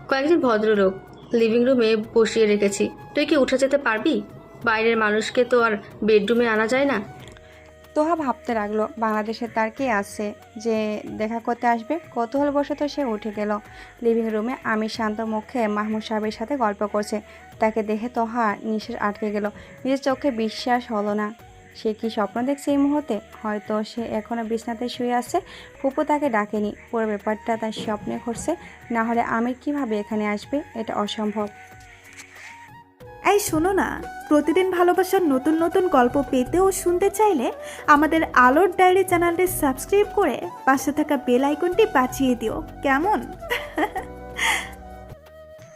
কয়েকজন ভদ্রলোক লিভিং রুমে বসিয়ে রেখেছি। তুই কি উঠে যেতে পারবি? বাইরের মানুষকে তো আর বেডরুমে আনা যায় না। তোহা ভাবতে লাগলো বাংলাদেশে তার কে আছে যে দেখা করতে আসবে। কৌতূহলবশত সে উঠে গেল। লিভিং রুমে আমি শান্ত মুখে মাহমুদ সাহেবের সাথে গল্প করছে। তাকে দেখে তোহা নিঃশ্বাস আটকে গেল। নিজের চোখে বিশ্বাস হলো না। সে কি স্বপ্ন দেখছে এই মুহূর্তে? হয়তো সে এখনও বিছনাতে শুয়ে আছে, ফুপু তাকে ডাকেনি। পুরো ব্যাপারটা তার স্বপ্নে ঘটছে, না হলে আমির কিভাবে এখানে আসবে? এটা অসম্ভব। এই শোনো না, প্রতিদিন ভালোবাসার নতুন নতুন গল্প পেতে ও শুনতে চাইলে আমাদের আলোর ডায়েরি চ্যানেলটি সাবস্ক্রাইব করে পাশে থাকা বেল আইকনটি বাজিয়ে দিও, কেমন?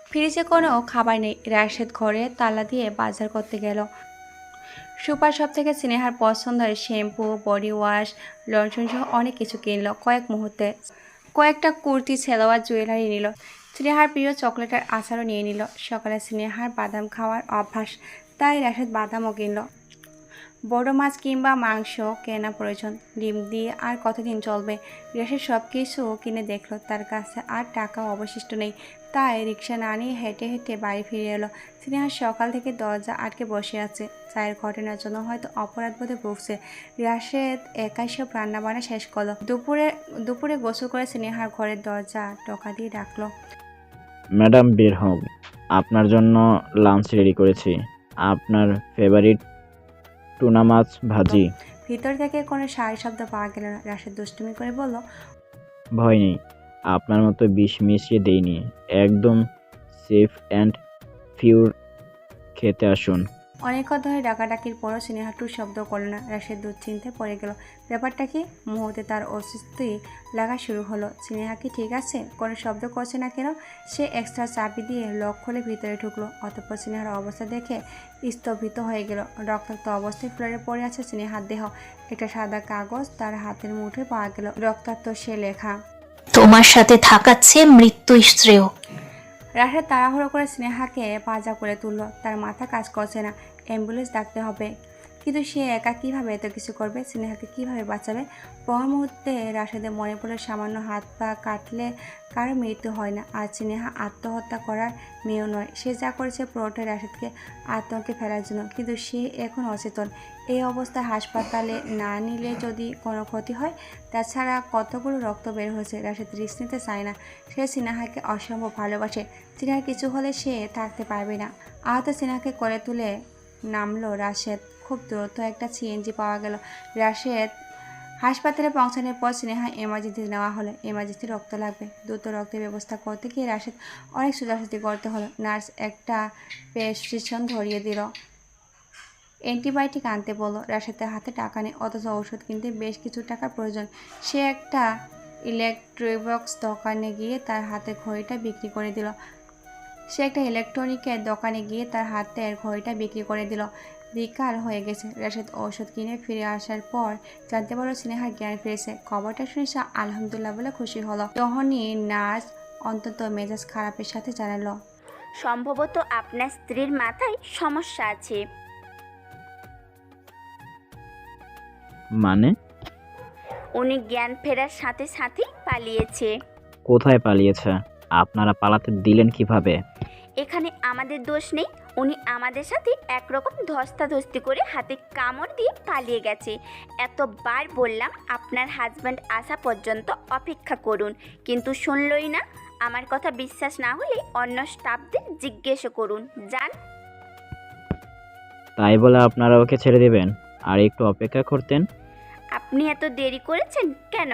ফ্রিজে কোনো খাবার নেই। রাশেদ ঘরে তালা দিয়ে বাজার করতে গেল। সুপার শপ থেকে স্নেহার পছন্দের শ্যাম্পু, বডি ওয়াশ, লন্ডন সহ অনেক কিছু কিনলো কয়েক মুহূর্তে। কয়েকটা কুর্তি, সালোয়ার, জুয়েলারি নিল। স্নেহার প্রিয় চকলেটের আচারও নিয়ে নিল। সকালে স্নেহার বাদাম খাওয়ার অভ্যাস, তাই রাশেদ বাদামও কিনল। বড় মাছ কিংবা মাংস কেনা প্রয়োজন। ডিম দিয়ে আর কতদিন চলবে? রাশেদ সব কিছু কিনে দেখলো, তার কাছে আর টাকাও অবশিষ্ট নেই। তাই রিক্সা না নিয়ে হেঁটে হেঁটে বাড়ি ফিরে এলো। স্নেহা সকাল থেকে দরজা আটকে বসে আছে। চায়ের ঘটনার জন্য হয়তো অপরাধ বোধে ভুগছে। রাশেদ একাই সব রান্নাবান্না শেষ করলো। দুপুরে গোসল করে স্নেহার ঘরের দরজা টোকা দিয়ে ডাকলো। ম্যাডাম বের হোক, আপনার জন্য লাঞ্চ রেডি করেছি। আপনার ফেভারিট টুনা মাছ ভাজি। ভিতর থেকে কোনো সারি শব্দ পাওয়া গেল না। রাশেদ দুষ্টুমি করে বলল, ভয় নেই, আপনার মতো বিষ মিশিয়ে দেইনি, একদম সেফ অ্যান্ড পিওর। খেতে আসুন। অনেকক্ষণ ধরে ডাকাডাকির পরও স্নেহা টু শব্দ করল না। রাশেদ দুশ্চিন্তায় পড়ে গেল। ব্যাপারটা কি? মুহূর্তে তার অস্বস্তি লাগা শুরু হলো। স্নেহা কি ঠিক আছে? কোনো শব্দ করছে না কেন? সে এক্সট্রা চাবি দিয়ে লক খুলে ভিতরে ঢুকলো। অতঃপর স্নেহার অবস্থা দেখে স্তম্ভিত হয়ে গেল। রক্তাক্ত অবস্থায় ফ্লোরে পড়ে আছে স্নেহার দেহ। একটা সাদা কাগজ তার হাতের মুঠোয় পাওয়া গেল। রক্তাক্ত সে লেখা, তোমার সাথে থাকার চেয়ে মৃত্যু শ্রেয়। রাশেদ তাড়াহুড়ো করে স্নেহাকে পাজা করে তুলল। তার মাথা কাজ করছে না। অ্যাম্বুলেন্স ডাকতে হবে, কিন্তু সে একা কীভাবে এত কিছু করবে? স্নেহাকে কীভাবে বাঁচাবে? পর মুহূর্তে রাশেদের মনে পড়ে সামান্য হাত পা কাটলে কারো মৃত্যু হয় না। আর স্নেহা আত্মহত্যা করার মেয়েও নয়। সে যা করেছে পুরোটাই রাশেদকে আতঙ্কে ফেলার জন্য। কিন্তু সে এখন অচেতন। এই অবস্থায় হাসপাতালে না নিলে যদি কোনো ক্ষতি হয়। তাছাড়া কতগুলো রক্ত বের হয়েছে। রাশেদ রিস্ক নিতে চায় না। সে স্নেহাকে অসম্ভব ভালোবাসে। স্নেহার কিছু হলে সে থাকতে পারবে না। আহত স্নেহাকে করে তুলে নামলো রাশেদ। খুব দ্রুত একটা সিএনজি পাওয়া গেল। রাশেদ হাসপাতালে পৌঁছানোর পর স্নেহা এমার্জেন্সি নেওয়া হলো। এমার্জেন্সি রক্ত লাগবে। দ্রুত রক্তের ব্যবস্থা করতে গিয়ে রাশেদ অনেক সোজাসুজি করতে হলো। নার্স একটা প্রেসক্রিপশন ধরিয়ে দিল। অ্যান্টিবায়োটিক আনতে বলল। রাশেদের হাতে টাকা নেই, অথচ ওষুধ কিনতে বেশ কিছু টাকার প্রয়োজন। সে একটা ইলেকট্রিক্স দোকানে গিয়ে তার হাতে ঘড়িটা বিক্রি করে দিল। ইলেকট্রনিকের দোকানে গিয়ে তার হাতের ঘড়িটা বিক্রি করে দিল। বিকাল হয়ে গেছে। রাশেদ ওষুধ কিনে ফিরে আসার পর জানতে পারলো স্নেহার জ্ঞান ফিরেছে। খবরটা শুনে সে আলহামদুলিল্লাহ বলে খুশি হলো। তখনই নার্স অন্তত মেজাজ খারাপের সাথে জানালো, সম্ভবত আপনার স্ত্রীর মাথায় সমস্যা আছে। মানে? উনি জ্ঞান ফেরার সাথে সাথেই পালিয়েছে। কোথায় পালিয়েছে? আপনারা পালাতে দিলেন কিভাবে? এখানে আমাদের দোষ নেই। উনি আমাদের সাথে একরকম ধস্তাধস্তি করে হাতে কামড় দিয়ে পালিয়ে গেছে। এতবার বললাম আপনার হাজব্যান্ড আসা পর্যন্ত অপেক্ষা করুন, কিন্তু শুনলই না। আমার কথা বিশ্বাস না হলে অন্য স্টাফদের জিজ্ঞেস করুন। যান। তাই বলে আপনারা ওকে ছেড়ে দেবেন? আর একটু অপেক্ষা করতেন। আপনি এত দেরি করেছেন কেন?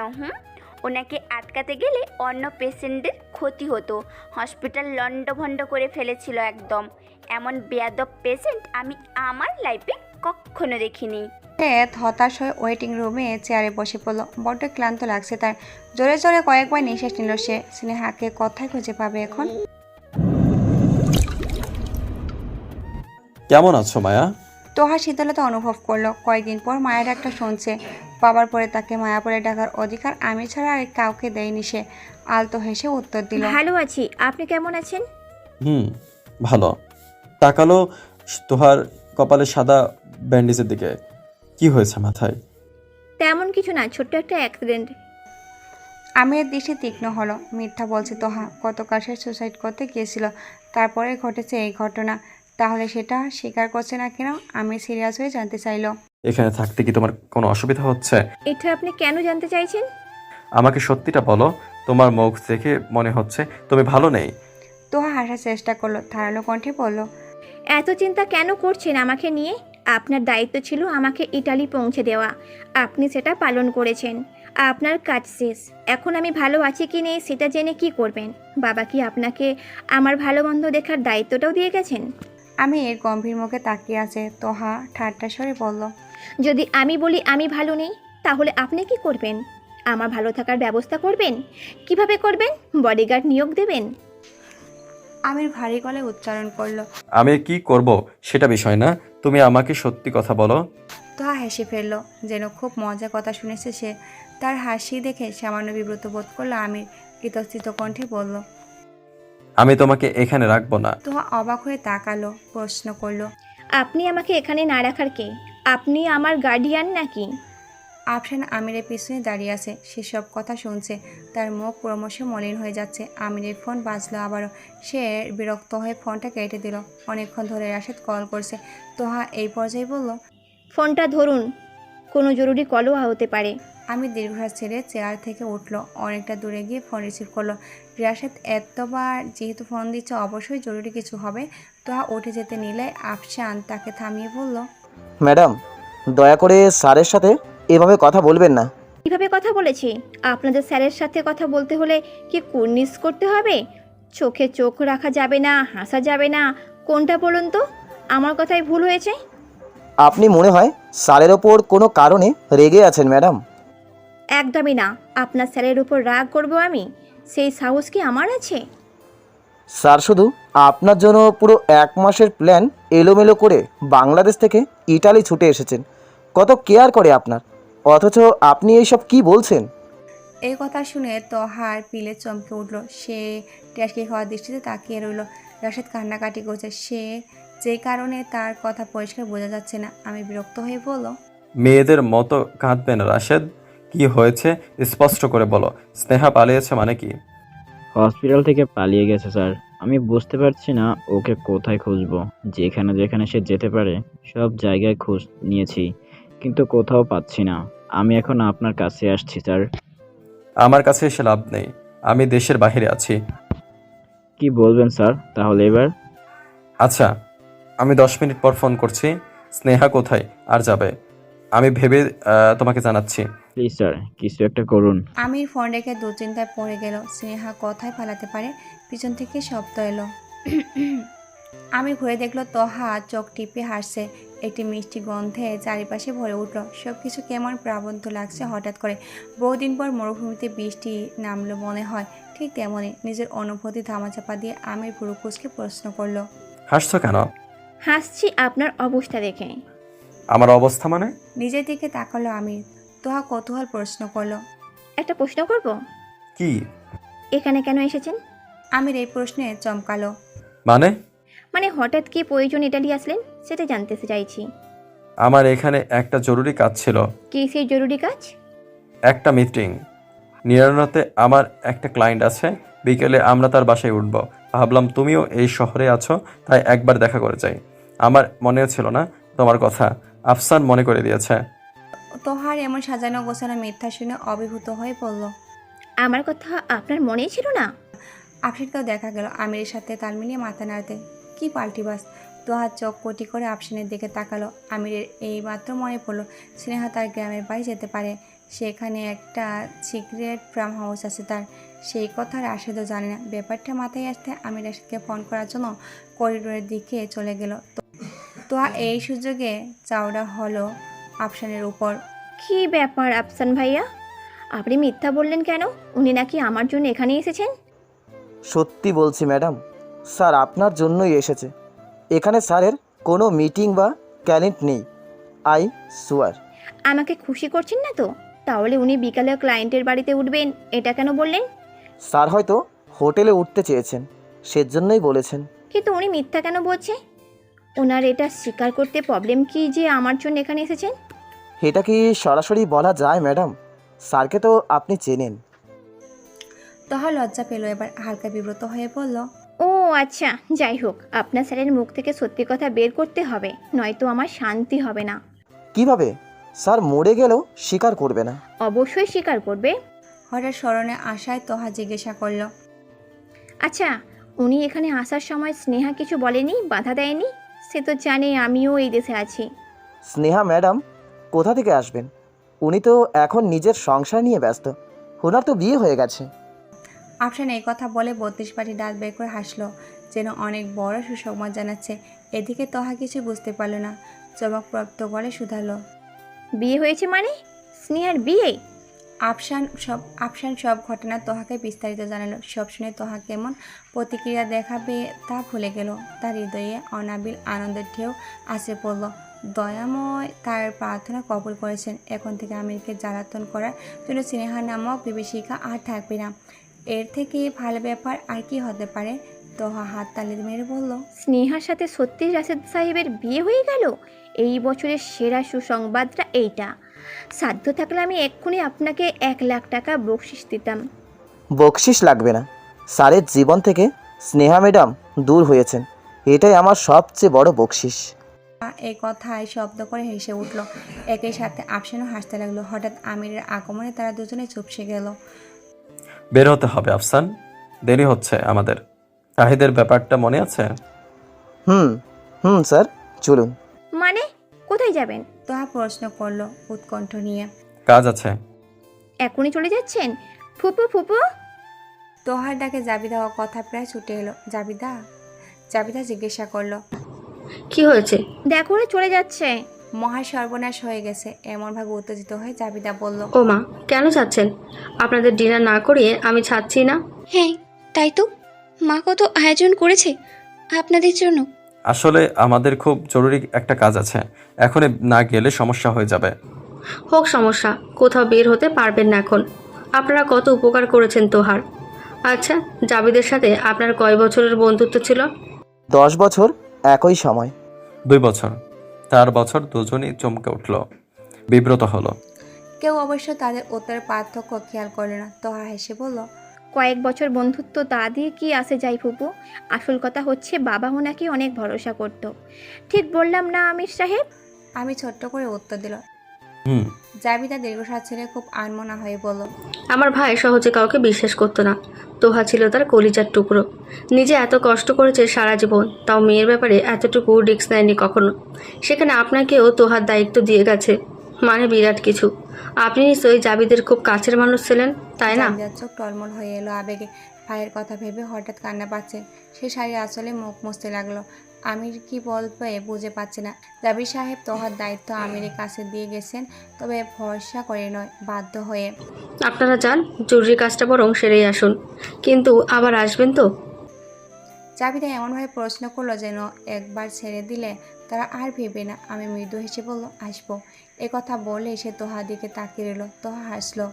ওনাকে আটকাতে গেলে অন্য পেশেন্টদের ক্ষতি হতো। হসপিটাল লন্ডভন্ড করে ফেলেছিল একদম। এমন বেয়াদব পেশেন্ট আমি আমার লাইফে কখনো দেখিনি। হতাশ হয়ে ওয়েটিং রুমে চেয়ারে বসে পড়ল। বড্ড ক্লান্ত লাগছে তার। জোরে জোরে কয়েকবার নিঃশ্বাস নিল সে। স্নেহাকে কোথায় খুঁজে পাবে এখন? কেমন আছো মায়া? তোহা শীতলতা অনুভব করলো। কয়েকদিন পর মায়ের ডাকটা শুনছে। বাবার পরে তাকে মায়া বলে ডাকার অধিকার আমি ছাড়া আর কাউকে দেয়নি সে। আলতো হেসে উত্তর দিল, ভালো আছি। আপনি কেমন আছেন? ভালো। তাকালো তোহার কপালে সাদা ব্যান্ডেজের দিকে। কি হয়েছে মাথায়? তেমন কিছু না, ছোট্ট একটা অ্যাক্সিডেন্ট। আমির দৃষ্টি তীক্ষ্ণ হলো। মিথ্যা বলছে তোহা। গতকাল সে সুসাইড করতে গিয়েছিল, তারপরে ঘটেছে এই ঘটনা। তাহলে সেটা স্বীকার করছে না কেন? আমি সিরিয়াস হয়ে জানতে চাইলো, এখানে থাকতে কি তোমার কোনো অসুবিধা হচ্ছে? এটা আপনি কেন জানতে চাইছেন? আমাকে সত্যিটা বলো। তোমার মুখ দেখে মনে হচ্ছে তুমি ভালো নেই। তোহা হাসার চেষ্টা করলো। ধারালো কণ্ঠে বলল, এত চিন্তা কেন করছেন আমাকে নিয়ে? আপনার দায়িত্ব ছিল আমাকে ইটালি পৌঁছে দেওয়া, আপনি সেটা পালন করেছেন। আপনার কাজ শেষ। এখন আমি ভালো আছি কি নেই সেটা জেনে কি করবেন? বাবা কি আপনাকে আমার ভালো মন্দ দেখার দায়িত্বটাও দিয়ে গেছেন? আমি এর গম্ভীর মুখে তাকিয়ে আছে। তোহা ঠাট্টা স্বরে বলল, যদি আমি বলি আমি ভালো নেই, তাহলে আপনি কি করবেন? আমার ভালো থাকার ব্যবস্থা করবেন? কিভাবে করবেন? বডিগার্ড নিয়োগ দেবেন? আমির ভারী গলায় উচ্চারণ করলো। আমি কি করব সেটা বিষয় না, তুমি আমাকে সত্যি কথা বলো। তোহা হেসে ফেললো, যেন খুব মজার কথা শুনেছে সে। তার হাসি দেখে সামান্য বিব্রত বোধ করলো আমির। ইতস্থিত কণ্ঠে বলল, আমি তোমাকে এখানে রাখবো না। তোহা অবাক হয়ে তাকালো, প্রশ্ন করলো, আপনি আমাকে এখানে না রাখার কে? আপনি আমার গার্ডিয়ান নাকি? আফসান আমিরের পিছনে দাঁড়িয়ে আছে। সে সব কথা শুনছে। তার মুখ ক্রমশ মলিন হয়ে যাচ্ছে। আমিরের ফোন বাজলো আবারও। সে বিরক্ত হয়ে ফোনটা কেটে দিল। অনেকক্ষণ ধরে রাশেদ কল করছে। তোহা এই পর্যায়ে বলল, ফোনটা ধরুন, কোনো জরুরি কলও হতে পারে। আমি দীর্ঘশ্বাস ছেড়ে চেয়ার থেকে উঠলো। অনেকটা দূরে গিয়ে ফোন রিসিভ করলো। রাশেদ এতবার যেহেতু ফোন দিচ্ছে অবশ্যই জরুরি কিছু হবে। তোহা উঠে যেতে নিলে আফসান তাকে থামিয়ে বলল, ম্যাডাম, দয়া করে স্যারের সাথে এভাবে কথা বলবেন না। কিভাবে কথা বলেছি? আপনাদের স্যারের সাথে কথা বলতে হলে কি কুর্নিশ করতে হবে? চোখে চোখ রাখা যাবে না, হাসা যাবে না, কোনটা বলুন তো? আমার কথাই ভুল হয়েছে? আপনি মনে হয় স্যারের ওপর কোনো কারণে রেগে আছেন ম্যাডাম। একদমই না। আপনার স্যারের উপর রাগ করব আমি? সেই সাহস কি আমার আছে? স্যার শুধু আপনার জন্য পুরো 1 মাসের প্ল্যান এলোমেলো করে বাংলাদেশ থেকে ইটালি ছুটে এসেছেন। কত কেয়ার করে আপনার, অথচ আপনি এইসব কি বলছেন? এই কথা শুনে তোহার পিলে চমকে উঠল। সে ট্যাসকে খাওয়ার দৃষ্টিতে তাকিয়ে রইল। রাশেদ কান্নাকাটি করছে। সে যে কারণে তার কথা পরিষ্কার বোঝা যাচ্ছে না। আমি বিরক্ত হয়ে বলল, মেয়েদের মতো কাঁদবে না রাশেদ। কি হয়েছে স্পষ্ট করে বলো। স্নেহা পালিয়েছে মানে কি? হসপিটাল থেকে পালিয়ে গেছে স্যার। আমি বুঝতে পারছি না ওকে কোথায় খুঁজবো। যেখানে যেখানে সে যেতে পারে সব জায়গায় খোঁজ নিয়েছি, কিন্তু কোথাও পাচ্ছি না। আমি এখন আপনার কাছে আসছি স্যার। আমার কাছে এসে লাভ নেই, আমি দেশের বাইরে আছি। কি বলবেন স্যার তাহলে এবার? আচ্ছা, আমি 10 মিনিট পর ফোন করছি। স্নেহা কোথায় আর যাবে আমি ভেবে তোমাকে জানাচ্ছি। প্লিজ স্যার, কিছু একটা করুন। আমির ফোন রেখে দুশ্চিন্তায় পড়ে গেল। স্নেহা কোথায় পালাতে পারে? পিছন থেকে শব্দ এলো। আমি ঘুরে দেখলো তোহা চোখ টিপে হাসছে। একটি মিষ্টি গন্ধে চারিপাশে ভরে উঠল। সব কিছু কেমন প্রাবন্ত লাগছে হঠাৎ করে। বহুদিন পর মরুভূমিতে বৃষ্টি নামলো মনে হয়। ঠিক তেমনই নিজের অনুভূতি ধামাচাপা দিয়ে আমির পুরো কুচকে প্রশ্ন করলো, হাসছো কেন? হাসছি আপনার অবস্থা দেখে। আমার অবস্থা মানে? নিজের দিকে তাকালো আমির। তোহা কৌতূহল প্রশ্ন করলো, একটা প্রশ্ন করব? কি? এখানে কেন এসেছেন? আমির এই প্রশ্নে চমকালো। মানে হঠাৎ কি প্রয়োজন ইটালি আসলেন সেটা জানতে চাইছি। আমার এখানে একটা জরুরি কাজ ছিল। কি সেই জরুরি কাজ? একটা মিটিং। নিরানতে আমার একটা ক্লায়েন্ট আছে, বিকেলে আমরা তার বাসায় উঠব। ভাবলাম তুমিও এই শহরে আছো, তাই একবার দেখা করে যাই। আমার মনেও ছিল না তোমার কথা, আফসান মনে করে দিয়েছে। তোহার এমন সাজানো গোছানো মিথ্যা শুনে অভিভূত হয়ে পড়ল। আমার কথা আপনার মনেই ছিল না? আফসানকেও দেখা গেল আমিরের সাথে তাল মিলিয়ে মাথা নাড়তে। কি পাল্টিবাস! তোহার চোখ কোটি করে আফসানের দিকে তাকালো। আমিরের এই মাত্র মনে পড়লো স্নেহা তার গ্রামের বাড়ি যেতে পারে। সেখানে একটা সিক্রেট ফার্ম হাউস আছে তার। সেই কথা রাশেদও জানে না। ব্যাপারটা মাথায় আসতে আমি রাশেদকে ফোন করার জন্য করিডোরের দিকে চলে গেল। তোহা এই সুযোগে চাওড়া হলো আফসানের উপর। কি ব্যাপার আফসান ভাইয়া, আপনি মিথ্যা বললেন কেন? উনি নাকি আমার জন্য এখানে এসেছেন? সত্যি বলছি ম্যাডাম, স্যার আপনার জন্যই এসেছে। এখানে স্যারের কোনো মিটিং বা ক্যালেন্ট নেই, আই সুয়ার। আমাকে খুশি করছেন না তো? তাহলে উনি বিকালে ক্লায়েন্টের বাড়িতে উঠবেন এটা কেন বললেন? স্যার হয়তো হোটেলে উঠতে চেয়েছেন, সেজন্যই বলেছেন। কিন্তু উনি মিথ্যা কেন বলছে? ওনার এটা স্বীকার করতে প্রবলেম কি যে আমার জন্য এখানে এসেছেন? এটা কি সরাসরি বলা যায় ম্যাডাম? স্যারকে তো আপনি চেনেন। তোহা লজ্জা পেল, এবার হালকা বিব্রত হয়ে বলল, ও আচ্ছা, যাই হোক, আপনার স্যারের মুখ থেকে সত্যি কথা বের করতে হবে, নয়তো আমার শান্তি হবে না। কিভাবে? স্যার মরে গেলেও স্বীকার করবে না। অবশ্যই স্বীকার করবে। হঠাৎ স্মরণে আসায় তোহা জিজ্ঞাসা করলো, আচ্ছা, উনি এখানে আসার সময় স্নেহা কিছু বলেনি, বাধা দেয়নি? সে তো জানে আমিও এই দেশে আছি। স্নেহা ম্যাডাম কোথা থেকে আসবেন? উনি তো এখন নিজের সংসার নিয়ে ব্যস্ত। ওনার তো বিয়ে হয়ে গেছে। আফসান এই কথা বলে 32 বাটি দাঁত বের করে হাসলো, যেন অনেক বড় সুসংবাদ জানাচ্ছে। এদিকে তহা কিছু বুঝতে পারল না, চমকপ্রাপ্ত গলে শুধালো। বিয়ে হয়েছে মানে? স্নেহার বিয়ে? আফসান সব ঘটনা তোহাকে বিস্তারিত জানালো। সব শুনে তোহা কেমন প্রতিক্রিয়া দেখাবে তা ভুলে গেল। তার হৃদয়ে অনাবিল আনন্দের ঢেউ আসে পড়ল। দয়াময় তার প্রার্থনা কবুল করেছেন। এখন থেকে আমিরকে জ্বালাতন করার জন্য স্নেহা নামক বিভীষিকা আর থাকবে না। এর থেকে ভালো ব্যাপার আর কি হতে পারে? তোহা হাত তালি মেরে বলল, স্নেহার সাথে সত্যি রাশেদ সাহেবের বিয়ে হয়ে গেল? এই বছরের সেরা সুসংবাদটা এইটা। সাধ্য থাকলে আমি এক্ষুনি আপনাকে 1 লাখ টাকা বকশিশ দিতাম। বকশিস লাগবে না। স্যারের জীবন থেকে স্নেহা ম্যাডাম দূর হয়েছেন, এটাই আমার সবচেয়ে বড় বকশিস। এই কথায় শব্দ করে হেসে উঠল। একই সাথে আফসানও হাসতে লাগলো। হঠাৎ আমিরের আগমনে তারা দুজনে চুপসে গেল। বের হতে হবে আফসান, দেরি হচ্ছে আমাদের। তাহিদের ব্যাপারটা মনে আছে? হুম হুম স্যার, চলুন। মানে কোথায় যাবেন? তোহা প্রশ্ন করলো উৎকণ্ঠ নিয়ে। কাজ আছে। এখনই চলে যাচ্ছেন? ফুপু ফুপু। তোহার ডাকে জাবিদা ও কথা প্রায় ছুটে এলো। জাবিদা জিজ্ঞাসা করলো, কি হয়েছে? দেখো ওরা চলে যাচ্ছে। মহা সর্বনাশ হয়ে গেছে। এমনভাবে উত্তেজিত হয়ে জাবিদা বলল, ও মা, কেন যাচ্ছেন? আপনাদের ডিনার না করিয়ে আমি ছাড়ছি না। হ্যাঁ তাই তো, মা কত আয়োজন করেছে আপনাদের জন্য। আসলে আমাদের খুব জরুরি একটা কাজ আছে, এখনই না গেলে সমস্যা হয়ে যাবে। হোক সমস্যা, কোথাও বের হতে পারবেন না এখন। আপনারা কত উপকার করেছেন তোহার। আচ্ছা, জাবিদের সাথে আপনার কয় বছরের বন্ধুত্ব ছিল? 10 বছর একই সময়। 2 বছর। 4 বছর। দুজনই চমকে উঠল, বিব্রত হলো। কেউ অবশ্য তাদের উত্তরের পার্থক্য খেয়াল করলো না। তোহা হেসে বলল, কয়েক বছর বন্ধুত্ব তা দিয়ে কি আসে যায় ফুপু? আসল কথা হচ্ছে বাবা ওনাকে অনেক ভরসা করতো। ঠিক বললাম না আমির সাহেব? আমি ছোট্ট করে উত্তর দিল। হুম। জাবিদা দীর্ঘশ্বাস ছেড়ে খুব আনমনা হয়ে বলল, আমার ভাই সহজে কাউকে বিশ্বাস করতো না। তোহা ছিল তার কলিজার টুকরো। নিজে এত কষ্ট করেছে সারা জীবন, তাও মেয়ের ব্যাপারে এতটুকু রিস্ক নেয়নি কখনো। সেখানে আপনাকেও তোহার দায়িত্ব দিয়ে গেছে, মানে বিরাট কিছু। আপনি নিশ্চয়ই জাবিদের খুব কাছের মানুষ ছিলেন, তাই না? জাবিদার চোখ টলমল হয়ে এলো আবেগে। ভাইয়ের কথা ভেবে হঠাৎ কান্না পাচ্ছে। সে শাড়ি আসলে মুখ মুছতে লাগলো। আমির কি বলবে বুঝে পাচ্ছে না। জাবির সাহেব তোহার দায়িত্ব আমিরের কাছে দিয়ে গেছেন, তবে ভরসা করে নয়, বাধ্য হয়ে। আপনারা যান, জরুরি কাজটা বরং সেরেই আসুন। কিন্তু আবার আসবেন তো? জাবিদা এমনভাবে প্রশ্ন করলো যেন একবার ছেড়ে দিলে তারা আর ভেবে না। আমি মৃদু হেসে বলল, আসবো। এ কথা বলে সে তোহার দিকে তাকিয়ে রইল। তোহা হাসলো।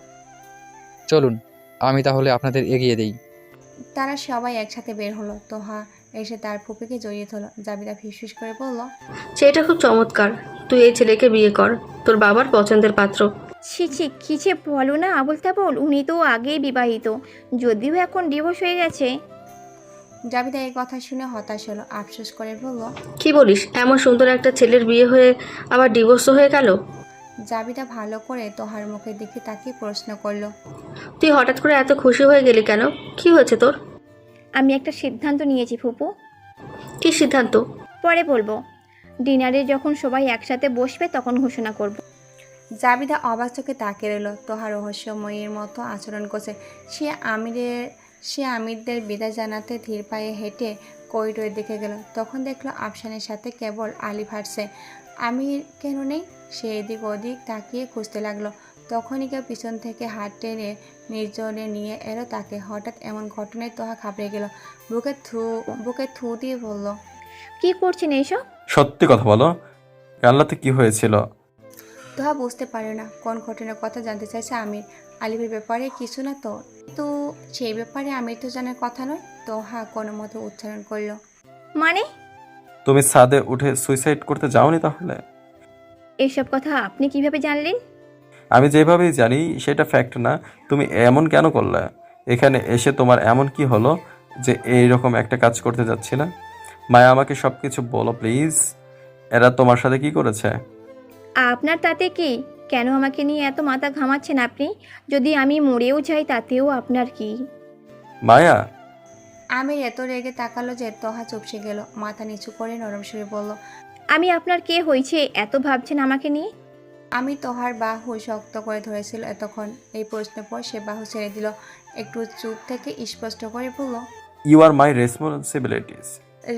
চলুন, আমি তাহলে আপনাদের এগিয়ে দিই। তারা সবাই একসাথে বের হলো। তোহা এসে তার ফুপিকে জড়িয়ে ধরল। জাবিদা ফিসফিস করে বলল, সেটা খুব চমৎকার। তুই এই ছেলেকে বিয়ে কর, তোর বাবার পছন্দের পাত্র। ছি ছি, খিচে বলো না আবুল তাবুল। উনি তো আগেই বিবাহিত, যদিও এখন ডিভোর্স হয়ে গেছে। জাবিদা এই কথা শুনে হতাশ হলো। আফসোস করে বলল, কি বলিস? এমন সুন্দর একটা ছেলের বিয়ে হয়ে আবার ডিভোর্সও হয়ে গেল? জাবিদা ভালো করে তোহার মুখের দিকে তাকিয়ে প্রশ্ন করলো, তুই হঠাৎ করে এত খুশি হয়ে গেলি কেন? কি হয়েছে তোর? আমি একটা সিদ্ধান্ত নিয়েছি ফুপু। কি সিদ্ধান্ত? পরে বলবো। ডিনারে যখন সবাই একসাথে বসবে তখন ঘোষণা করব। জাবিদা অবাক চোখে তাকিয়ে রইল। তোহার রহস্যময়ীর মতো আচরণ করছে। সে আমিরদের বিদায় জানাতে ধীর পায়ে হেঁটে করিডোরের দিকে গেল। তখন দেখলো আফসানের সাথে কেবল আলিফ হাঁটছে। আমির কেন নেই? সে এদিক ওদিক তাকিয়ে খুঁজতে লাগলো। তখনই কেউ পিছন থেকে হাত টেনে নির্জনে নিয়ে এলো তাকে। হঠাৎ এমন ঘটনায় তোহা ঘাবড়ে গেল। বুকে থু দিয়ে বলল, কি করছেন এইসব? সত্যি কথা বলো, কাল্লাতে কি হয়েছিল? তোহা বুঝতে পারে না কোন ঘটনার কথা জানতে চাইছে আমির। আলিফের ব্যাপারে কিছু না তো? তো সেই ব্যাপারে আমির তো জানার কথা নয়। তোহা কোনো মতো উচ্চারণ করলো, মানে? তুমি ছাদে উঠে সুইসাইড করতে যাওনি তাহলে? এইসব কথা আপনি কিভাবে জানলেন? আমি যেভাবেই জানি সেটা ফ্যাক্ট না। তুমি এমন কেন করলে? এখানে এসে তোমার এমন কি হলো যে এইরকম একটা কাজ করতে যাচ্ছিলে? মায়া, আমাকে সব কিছু বলো প্লিজ। এরা তোমার সাথে কি করেছে? আপনার তাতে কি? কেন আমাকে নিয়ে এত মাথা ঘামাচ্ছেন আপনি? যদি আমি মরেও যাই তাতেও আপনার কি? মায়া। আমির এত রেগে তাকালো যে তোহা চুপসে গেল। মাথা নিচু করে নরম সুরে বলল, আমি আপনার কে হয়েছে এত ভাবছেন আমাকে নিয়ে? আমি তোহার বাহু শক্ত করে ধরেছিল এতক্ষণ। এই প্রশ্নের পর সে বাহু ছেড়ে দিল। একটু চুপ থেকে স্পষ্ট করে বলল। You are my responsibilities.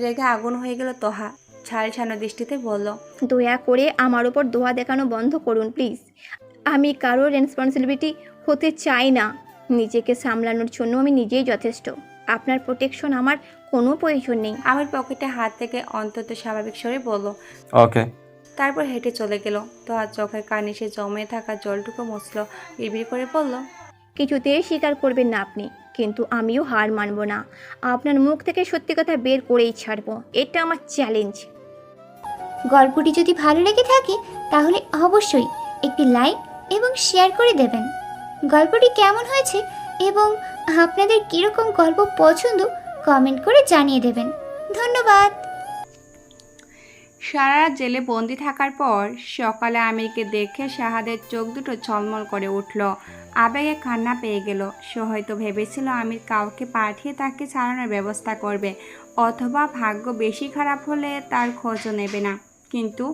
রেগে আগুন হয়ে গেল তোহা। ছাড়ছানো দৃষ্টিতে বলল। দয়া করে আমার উপর দোয়া দেখানো বন্ধ করুন প্লিজ। আমি কারোর রেসপন্সিবিলিটি হতে চাই না। নিজেকে সামলানোর জন্য আমি নিজেই যথেষ্ট। আপনার প্রোটেকশন আমার কোনো প্রয়োজন নেই। আমির পকেটে হাত থেকে অন্তত স্বাভাবিক স্বরে বলল। ওকে। তারপর হেঁটে চলে গেল। তোহার চোখের কানে সে জমে থাকা জলটুকু মুছল। বিড়বিড় করে বলল। কিছুতেই স্বীকার করবেন না আপনি, কিন্তু আমিও হার মানব না। আপনার মুখ থেকে সত্যি কথা বের করেই ছাড়বো, এটা আমার চ্যালেঞ্জ। গল্পটি যদি ভালো লেগে থাকে তাহলে অবশ্যই একটি লাইক এবং শেয়ার করে দেবেন। গল্পটি কেমন হয়েছে এবং আপনাদের কীরকম গল্প পছন্দ কমেন্ট করে জানিয়ে দেবেন। ধন্যবাদ। সারা রাত জেলে বন্দি থাকার পর সকালে আমিরকে দেখে শাহাদের চোখ দুটো ঝলমল করে উঠল। আবেগে কান্না পেয়ে গেল। সে হয়তো ভেবেছিল আমির কাউকে পাঠিয়ে তাকে ছাড়ানোর ব্যবস্থা করবে, অথবা ভাগ্য বেশি খারাপ হলে তার খোঁজও নেবে না। কিন্তু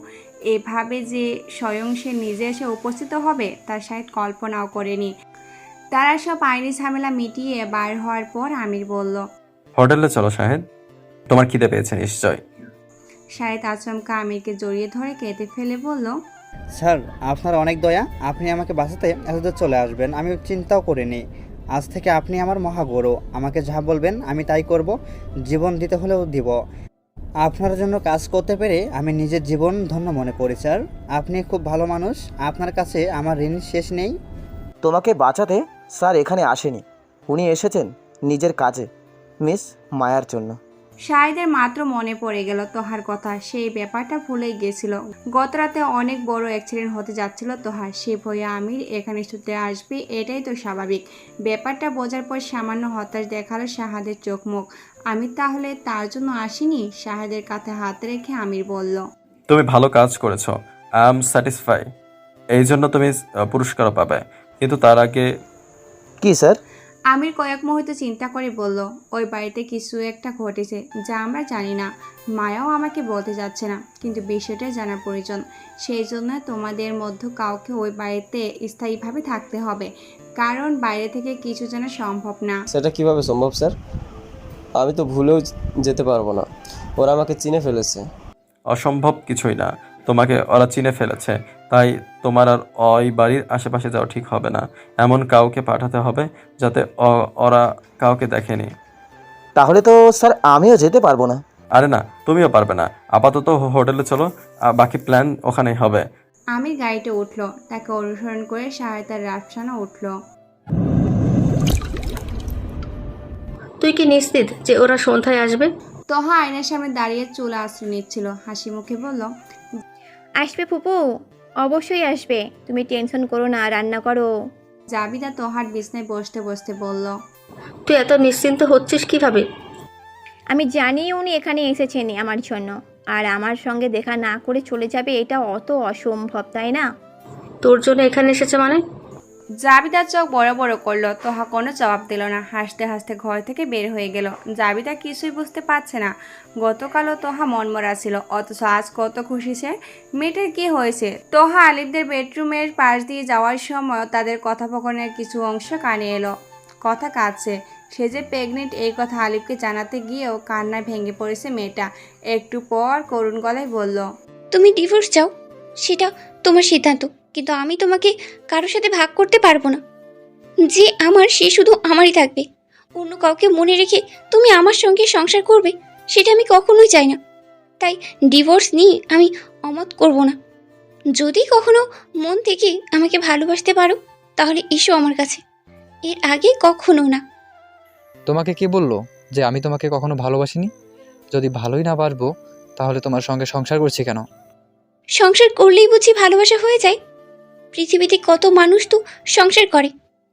এভাবে যে স্বয়ং সে নিজে এসে উপস্থিত হবে তা শায়দ কল্পনাও করেনি। তারা সব আইনি ঝামেলা মিটিয়ে বাইর হওয়ার পর আমির বলল। হোটেলে চলো শাহেদ, তোমার খিদে পেয়েছে নিশ্চয়। শাহেদ আচমকা আমিরকে জড়িয়ে ধরে কেঁদে ফেলে বলল। স্যার আপনার অনেক দয়া, আপনি আমাকে বাঁচাতে এতদূর চলে আসবেন আমি চিন্তাও করিনি। আজ থেকে আপনি আমার মহাগুরু, আমাকে যা বলবেন আমি তাই করব, জীবন দিতে হলেও দিব। আপনার জন্য কাজ করতে পেরে আমি নিজের জীবন ধন্য মনে করি স্যার। আপনি খুব ভালো মানুষ, আপনার কাছে আমার ঋণ শেষ নেই। তোমাকে বাঁচাতে স্যার এখানে আসেনি, উনি এসেছেন নিজের কাজে, মিস মায়ার জন্য। শাহিদের মাত্র মনে পড়ে গেল তোহার কথা। সেই ব্যাপারটা ভুলেই গেছিল। গত রাতে অনেক বড় অ্যাক্সিডেন্ট হতে যাচ্ছিল তোহার। সে ভয়ে আমির এখানে ছুটে আসবে, এটাই তো স্বাভাবিক। ব্যাপারটা বোঝার পর সামান্য হতাশ দেখালো শাহাদের চোখ মুখ। আমির তাহলে তার জন্য আসেনি? শাহাদের কাঁধে হাত রেখে আমির বলল। তুমি ভালো কাজ করেছো, আই এম স্যাটিসফাই। এই জন্য তুমি পুরস্কারও পাবে, কিন্তু তার আগে। কি স্যার? আমির কয়েক মুহূর্ত চিন্তা করে বলল। ওই বাড়িতে কিছু একটা ঘটেছে যা আমরা জানি না। মায়াও আমাকে বলতে যাচ্ছে না, কিন্তু বিষয়টা জানা প্রয়োজন। সেই জন্য তোমাদের মধ্যে কাউকে ওই বাড়িতে স্থায়ীভাবে থাকতে হবে, কারণ বাইরে থেকে কিছু জানা সম্ভব না। সেটা কিভাবে সম্ভব স্যার? আমি তো ভুলেও যেতে পারবো না, ওরা আমাকে চিনে ফেলেছে। অসম্ভব কিছুই না, তোমাকে ওরা চিনে ফেলেছে, তাই তোমার আর ওই বাড়ির আশেপাশে যাওয়া ঠিক হবে না। এমন কাউকে পাঠাতে হবে যাতে ওরা কাউকে দেখেনি। তাহলে তো স্যার আমিও যেতে পারবো না। আরে না, তুমিও পারবে না। আপাতত হোটেলে চলো, বাকি প্ল্যান ওখানেই হবে। আমির গাড়িতে উঠল। তাকে অনুসরণ করে সহায়তার রাফসানও উঠল। তুই কি নিশ্চিত যে ওরা সন্ধ্যায় আসবে? তোহা আয়নার সামনে দাঁড়িয়ে চুল আশ্রয় নিচ্ছিল। হাসি মুখে বলল। আসবে ফুপু, অবশ্যই আসবে। তুমি টেনশন করো না, রান্না করো। জাবিদা তোহার বিছনায় বসতে বসতে বলল। তুই এত নিশ্চিন্ত হচ্ছিস কিভাবে? আমি জানি উনি এখানে এসেছেন আমার জন্য, আর আমার সঙ্গে দেখা না করে চলে যাবে এটা অত অসম্ভব, তাই না? তোর জন্য এখানে এসেছে মানে? জাবিদার চোখ বড় বড় করলো। তোহা কোনো জবাব দিল না। হাসতে হাসতে ঘর থেকে বের হয়ে গেল। জাবিদা কিছুই বুঝতে পারছে না। গতকালও তোহা মনমরা ছিল, অথচ আজ কত খুশি সে। মেয়েটার কি হয়েছে? তোহা আলিফদের বেডরুমের পাশ দিয়ে যাওয়ার সময় তাদের কথোপকথনের কিছু অংশ কানে এলো। কথা কাঁদছে। সে যে প্রেগনেন্ট এই কথা আলিফকে জানাতে গিয়েও কান্নায় ভেঙে পড়েছে মেয়েটা। একটু পর করুণ গলায় বলল। তুমি ডিভোর্স চাও, সেটা তোমার সিদ্ধান্ত, কিন্তু আমি তোমাকে কারোর সাথে ভাগ করতে পারবো না। যে আমার সে শুধু আমারই থাকবে। অন্য কাউকে মনে রেখে তুমি আমার সঙ্গে সংসার করবে, সেটা আমি কখনোই চাই না। তাই ডিভোর্স নিয়ে আমি অমত করব না। যদি কখনো মন থেকে আমাকে ভালোবাসতে পারো তাহলে এসো আমার কাছে, এর আগে কখনো না। তোমাকে কে বললো যে আমি তোমাকে কখনো ভালোবাসিনি? যদি ভালোই না পারবো তাহলে তোমার সঙ্গে সংসার করছি কেন? সংসার করলেই বুঝি ভালোবাসা হয়ে যায়? পৃথিবীতে কত মানুষ তো সংসার করে,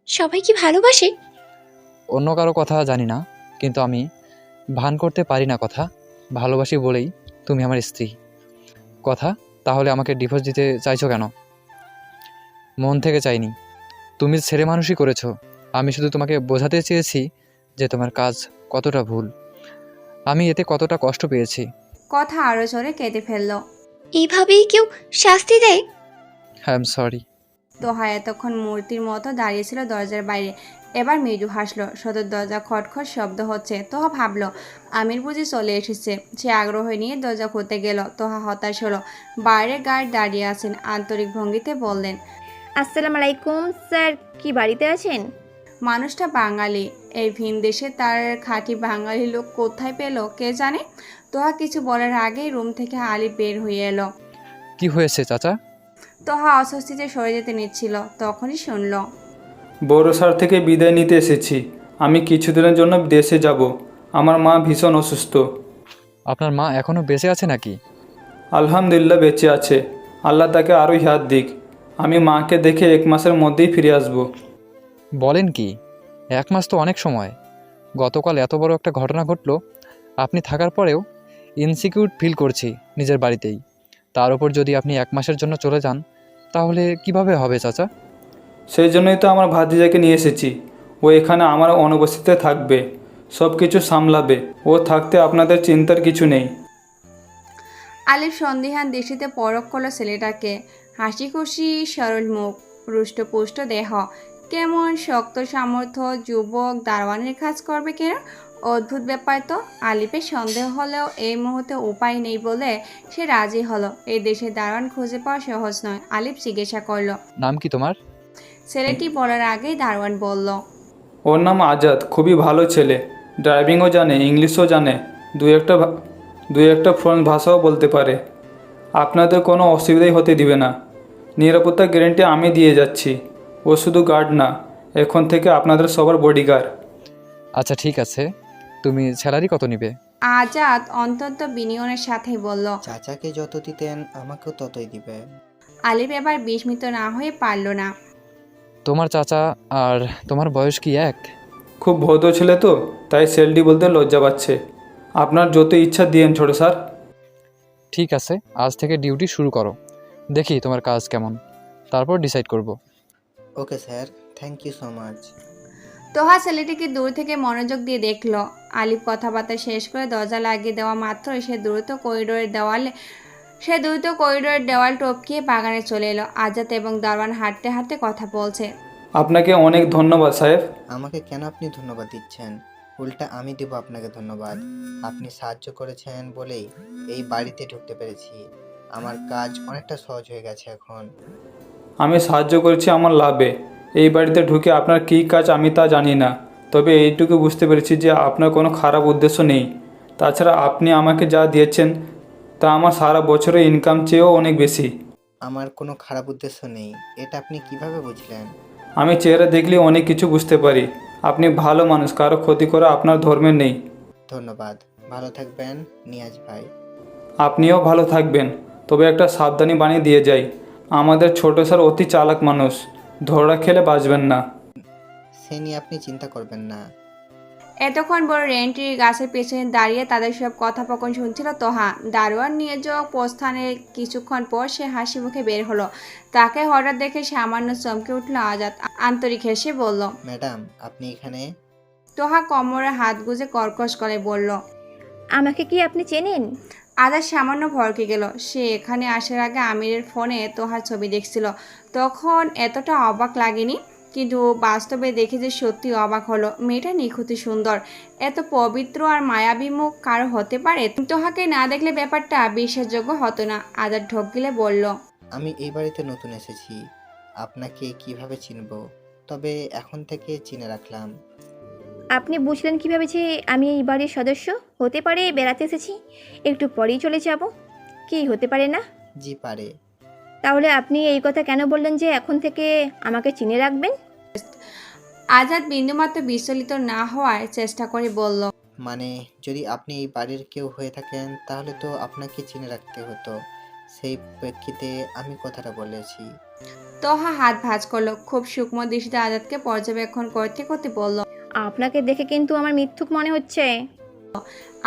সবাই কি ভালোবাসে? অন্য কারো কথা জানি না, কিন্তু আমি ভান করতে পারি না কথা। ভালোবাসি বলেই তুমি আমার স্ত্রী। কথা, তাহলে আমাকে ডিভোর্স দিতে চাইছো কেন? মন থেকে চাইনি, তুমি ছেলে মানুষই করেছো। আমি শুধু তোমাকে বোঝাতে চেয়েছি যে তোমার কাজ কতটা ভুল, আমি এতে কতটা কষ্ট পেয়েছি। কথা আরো জোরে কেঁদে ফেলল। এইভাবেই কেউ শাস্তি দেয়? I am sorry. তোহা এতক্ষণ মূর্তির মতো দাঁড়িয়েছিল দরজার বাইরে। এবার মৃদু হাসলো। সদর দরজা খটখট শব্দ হচ্ছে। তোহা ভাবলো আমির বুঝি চলে এসেছে। সে আগ্রহ নিয়ে দরজা খুলতে গেল। তোহা হতাশ হলো। বাইরে গার্ড দাঁড়িয়ে আছেন, আন্তরিক ভঙ্গিতে বললেন, আসসালামু আলাইকুম স্যার, কি বাড়িতে আছেন? মানুষটা বাঙালি। এই ভিন দেশে তার খাঁটি বাঙালি লোক কোথায় পেল কে জানে। তোহা কিছু বলার আগেই রুম থেকে আলিফ বের হয়ে এলো। কি হয়েছে চাচা? তোহা অস্বস্তিতে সরে যেতে নিচ্ছিল, তখনই শুনল, বড় স্যার থেকে বিদায় নিতে এসেছি। আমি কিছুদিনের জন্য দেশে যাব। আমার মা ভীষণ অসুস্থ। আপনার মা এখনও বেঁচে আছে নাকি? আলহামদুলিল্লাহ বেঁচে আছে। আল্লাহ তাকে আরও হাত দিক। আমি মাকে দেখে 1 মাসের মধ্যেই ফিরে আসব। বলেন কি? 1 মাস তো অনেক সময়। গতকাল এত বড় একটা ঘটনা ঘটলো, আপনি থাকার পরেও ইনসিকিউর ফিল করছি নিজের বাড়িতেই। তার উপর যদি আপনি 1 মাসের জন্য চলে যান, তাহলে কিভাবে হবে চাচা? সেই জন্যই তো আমার ভাতিজাকে নিয়ে এসেছি। ও এখানে আমার অনুপস্থিতিতে থাকবে, সব কিছু সামলাবে। ও থাকতে আপনাদের চিন্তার কিছু নেই। আলিফ সন্দিহান দৃষ্টিতে পরখ করলো ছেলেটাকে। হাসি খুশি সরল মুখ, রুষ্টপুষ্ট দেহ, কেমন শক্ত সামর্থ্য যুবক দারোয়ানের কাজ করবে কেন? অদ্ভুত ব্যাপার তো। আলিফের সন্দেহ হলেও এই মুহূর্তে উপায় নেই বলে সে রাজি হলো। এই দেশে দারোয়ান খুঁজে পাওয়া সহজ নয়। আলিফ জিজ্ঞাসা করলো, নাম কি তোমার? ছেলেটি বলার আগেই দারোয়ান বলল, ওর নাম আজাদ, খুবই ভালো ছেলে। ড্রাইভিংও জানে, ইংলিশও জানে, দুই একটা ফ্রেঞ্চ ভাষাও বলতে পারে। আপনাদের কোনো অসুবিধাই হতে দিবে না। নিরাপত্তা গ্যারেন্টি আমি দিয়ে যাচ্ছি। ও শুধু গার্ড না, এখন থেকে আপনাদের সবার বডিগার্ড। আচ্ছা ঠিক আছে, তুমি স্যালারি কত নিবে? আজাদ অন্তত বিনিয়োগের সাথে বলল, চাচাকে যত দিতেন আমাকেও ততই দিবে। আলিফ এবার বিস্মিত না হয়ে পারল না। তোমার চাচা আর তোমার বয়স কি এক? খুব ভদ্র ছেলে তো, তাই সেলডি বলতে লজ্জা পাচ্ছে। আপনার যত ইচ্ছা দিয়েন ছোট স্যার। ঠিক আছে, আজ থেকে ডিউটি শুরু করো। দেখি তোমার কাজ কেমন, তারপর ডিসাইড করব। Okay sir, thank you so much. Toha ছেলেটিকে দূর থেকে মনোযোগ দিয়ে দেখলো। আলিফ কথাবার্তা শেষ করে দরজা লাগিয়ে দেওয়া মাত্রই সে দ্রুত করিডোরের দেওয়াল টপকিয়ে বাগানে চলে এলো। আজাদ এবং দারোয়ান হাঁটতে হাঁটতে কথা বলছে। আপনাকে অনেক ধন্যবাদ সাহেব। আমাকে কেন আপনি ধন্যবাদ দিচ্ছেন? উল্টা আমি দেব আপনাকে ধন্যবাদ। আপনি সাহায্য করেছেন বলেই এই বাড়িতে ঢুকতে পেরেছি। আমার কাজ অনেকটা সহজ হয়ে গেছে এখন। আমি সাহায্য করেছি আমার লাভে। এই বাড়িতে ঢুকে আপনার কী কাজ আমি তা জানি না, তবে এইটুকু বুঝতে পেরেছি যে আপনার কোনো খারাপ উদ্দেশ্য নেই। তাছাড়া আপনি আমাকে যা দিয়েছেন তা আমার সারা বছরের ইনকাম চেয়েও অনেক বেশি। আমার কোনো খারাপ উদ্দেশ্য নেই, এটা আপনি কিভাবে বুঝলেন? আমি চেহারা দেখলে অনেক কিছু বুঝতে পারি। আপনি ভালো মানুষ, কারো ক্ষতি করা আপনার ধর্মের নেই। ধন্যবাদ, ভালো থাকবেন নিয়াজ ভাই। আপনিও ভালো থাকবেন, তবে একটা সাবধানী বানিয়ে দিয়ে যাই। আমাদের ছোট স্যার অতি চালাক মানুষ, ধরা খেলে বাঁচবেন না। সে নিয়ে আপনি চিন্তা করবেন না। এতক্ষণ বড় রেন্ট্রির গাছের পেছনে দাঁড়িয়ে তাদের সব কথোপকথন শুনছিল তোহা। দারোয়ান নিয়ে যাওয়া প্রস্থানের কিছুক্ষণ পর সে হাসি মুখে বের হলো। তাকে হঠাৎ দেখে সামান্য চমকে উঠল আজাদ। আন্তরিক হেসে বলল, ম্যাডাম আপনি এখানে? তোহা কোমরে হাত গুজে কর্কশ করে বলল, আমাকে কি আপনি চেনেন? আজাদ সামান্য ভড়কে গেল। সে এখানে আসার আগে আমিরের ফোনে তোহার ছবি দেখছিল, তখন এতটা অবাক লাগেনি, কিন্তু বাস্তবে দেখে যে সত্যি অবাক হলো। মেয়েটা নিখুঁতি সুন্দর, এত পবিত্র আর মায়াবী মুখ কারো হতে পারে? তোহাকে না দেখলে ব্যাপারটা বিশ্বাসযোগ্য হতো না। আজাদ ঢোক গিলে বলল, আমি এই বাড়িতে নতুন এসেছি, আপনাকে কিভাবে চিনব? তবে এখন থেকে চিনে রাখলাম। আপনি বুঝলেন কিভাবে যে আমি এই বাড়ির সদস্য? হতে পারে বেড়াতে এসেছি, একটু পরেই চলে যাব। কি হতে পারে না? জি পারে। তাহলে আপনি এই কথা কেন বললেন যে এখন থেকে আমাকে চিনে রাখবেন? আজাদ বিন্দুমাত্র বিচলিত না হওয়ার চেষ্টা করে বলল, মানে যদি আপনি এই বাড়ির কেউ হয়ে থাকেন তাহলে তো আপনাকে চিনে রাখতে হতো, সেই প্রেক্ষিতে আমি কথাটা বলেছি। তোহা হাত ভাঁজ করলো। খুব সূক্ষ্ম দৃষ্টিতে আজাদকে পর্যবেক্ষণ করতে করতে বলল, আপনাকে দেখে কিন্তু আমার মিথ্যুক মনে হচ্ছে।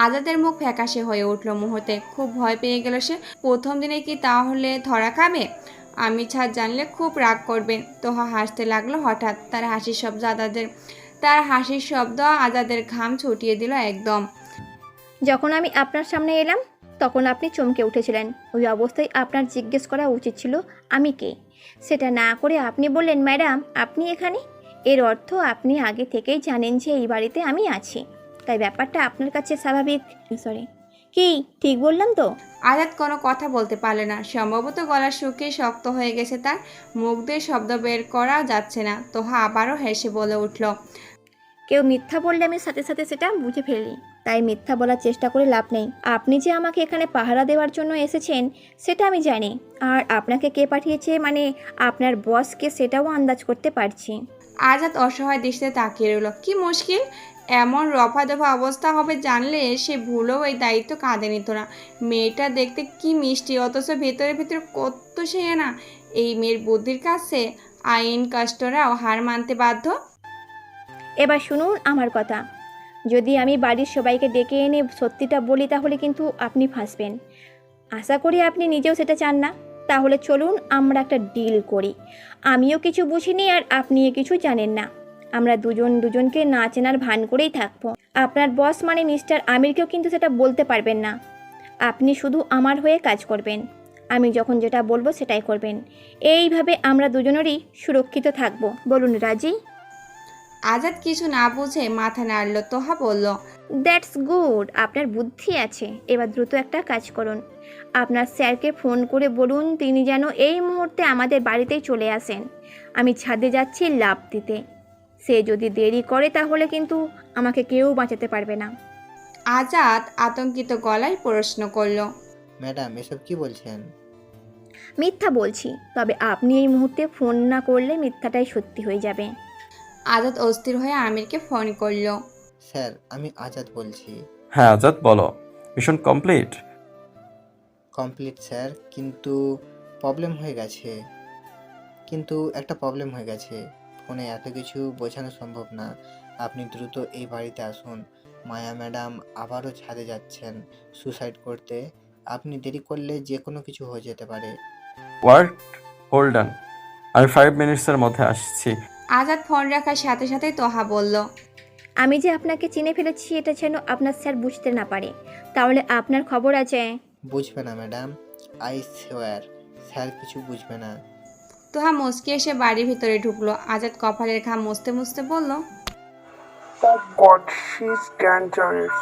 আজাদের মুখ ফ্যাকাশে হয়ে উঠল মুহূর্তে। খুব ভয় পেয়ে গেল সে। প্রথম দিনে কি তাহলে ধরা খাবে? আমি ছাড় জানলে খুব রাগ করবেন। তোহা হাসতে লাগলো হঠাৎ। তার হাসির শব্দ আজাদের ঘাম ছুটিয়ে দিল একদম। যখন আমি আপনার সামনে এলাম তখন আপনি চমকে উঠেছিলেন। ওই অবস্থায় আপনার জিজ্ঞেস করা উচিত ছিল আমি কে। সেটা না করে আপনি বললেন ম্যাডাম আপনি এখানে। এর অর্থ আপনি আগে থেকেই জানেন যে এই বাড়িতে আমি আছি, তাই ব্যাপারটা আপনার কাছে স্বাভাবিক। সরি, কি ঠিক বললাম তো? আজাদ কোনো কথা বলতে পারল না। সম্ভবত গলা শুকিয়ে শক্ত হয়ে গেছে তার, মুখ দিয়ে শব্দ বের করা যাচ্ছে না। তোহা আবারও হেসে বলে উঠল, কেউ মিথ্যা বললে আমি সাথে সাথে সেটা বুঝে ফেলি, তাই মিথ্যা বলার চেষ্টা করে লাভ নেই। আপনি যে আমাকে এখানে পাহারা দেওয়ার জন্য এসেছেন সেটা আমি জানি, আর আপনাকে কে পাঠিয়েছে মানে আপনার বসকে সেটাও আন্দাজ করতে পারছি। আজাদ অসহায় দৃষ্টিতে তাকিয়ে রইল। কি মুশকিল, এমন রফা দফা অবস্থা হবে জানলে সে ভুলেও এই দায়িত্ব কাঁধে নিত না। মেয়েটা দেখতে কি মিষ্টি, অথচ ভেতরে ভেতরে কত সে না। এই মেয়ের বুদ্ধির কাছে আইন কাস্টরাও হার মানতে বাধ্য। এবার শুনুন আমার কথা, যদি আমি বাড়ির সবাইকে ডেকে এনে সত্যিটা বলি তাহলে কিন্তু আপনি ফাঁসবেন। আশা করি আপনি নিজেও সেটা চান না। তাহলে চলুন আমরা একটা ডিল করি। আমিও কিছু বুঝিনি আর আপনিও কিছু জানেন না, আমরা দুজনকে না চেনার ভান করেই থাকবো। আপনার বস মানে মিস্টার আমিরকেও কিন্তু সেটা বলতে পারবেন না। আপনি শুধু আমার হয়ে কাজ করবেন, আমি যখন যেটা বলবো সেটাই করবেন। এইভাবে আমরা দুজনেরই সুরক্ষিত থাকবো। বলুন রাজি? আজাদ কিছু না বুঝে মাথা নাড়ল। তোহা বলল, দ্যাটস গুড, আপনার বুদ্ধি আছে। এবার দ্রুত একটা কাজ করুন, আপনার স্যারকে ফোন করে বলুন তিনি যেন এই মুহূর্তে আমাদের বাড়িতেই চলে আসেন। আমি ছাদে যাচ্ছি লাফ দিতে। সে যদি দেরি করে তাহলে কিন্তু আমাকে কেউ বাঁচাতে পারবে না। আজাদ আতঙ্কিত গলায় প্রশ্ন করল, ম্যাডাম এসব কি বলছেন? মিথ্যা বলছি, তবে আপনি এই মুহূর্তে ফোন না করলে মিথ্যাটাই সত্যি হয়ে যাবে। আজাদ অস্থির হয়ে আমিরকে ফোন করল। স্যার আমি আজাদ বলছি। হ্যাঁ আজাদ বলো, মিশন কমপ্লিট? কমপ্লিট স্যার, কিন্তু একটা প্রবলেম হয়ে গেছে। ফোনে এত কিছু বোঝানো সম্ভব না। আপনি দ্রুত এই বাড়িতে আসুন। মায়া ম্যাডাম আবারও ছাদে যাচ্ছেন সুসাইড করতে। আপনি দেরি করলে যে কোনো কিছু হয়ে যেতে পারে। ওয়ার্ক হোল্ড অন, আমি 5 মিনিটসের মধ্যে আসছি। আজাদ ফোন রাখার সাথে সাথে তোহা বলল, আমি যে আপনাকে চিনে ফেলেছি এটা যেন আপনার স্যার বুঝতে না পারে, তাহলে আপনার খবর আছে। বুঝবে না ম্যাডাম, আই সোয়ার স্যার কিছু বুঝবে না। তোহা মুচকি এসে বাড়ির ভিতরে ঢুকলো। আজাদ কপালের ঘাম মুছতে মুছতে বলল, Oh God, she's dangerous.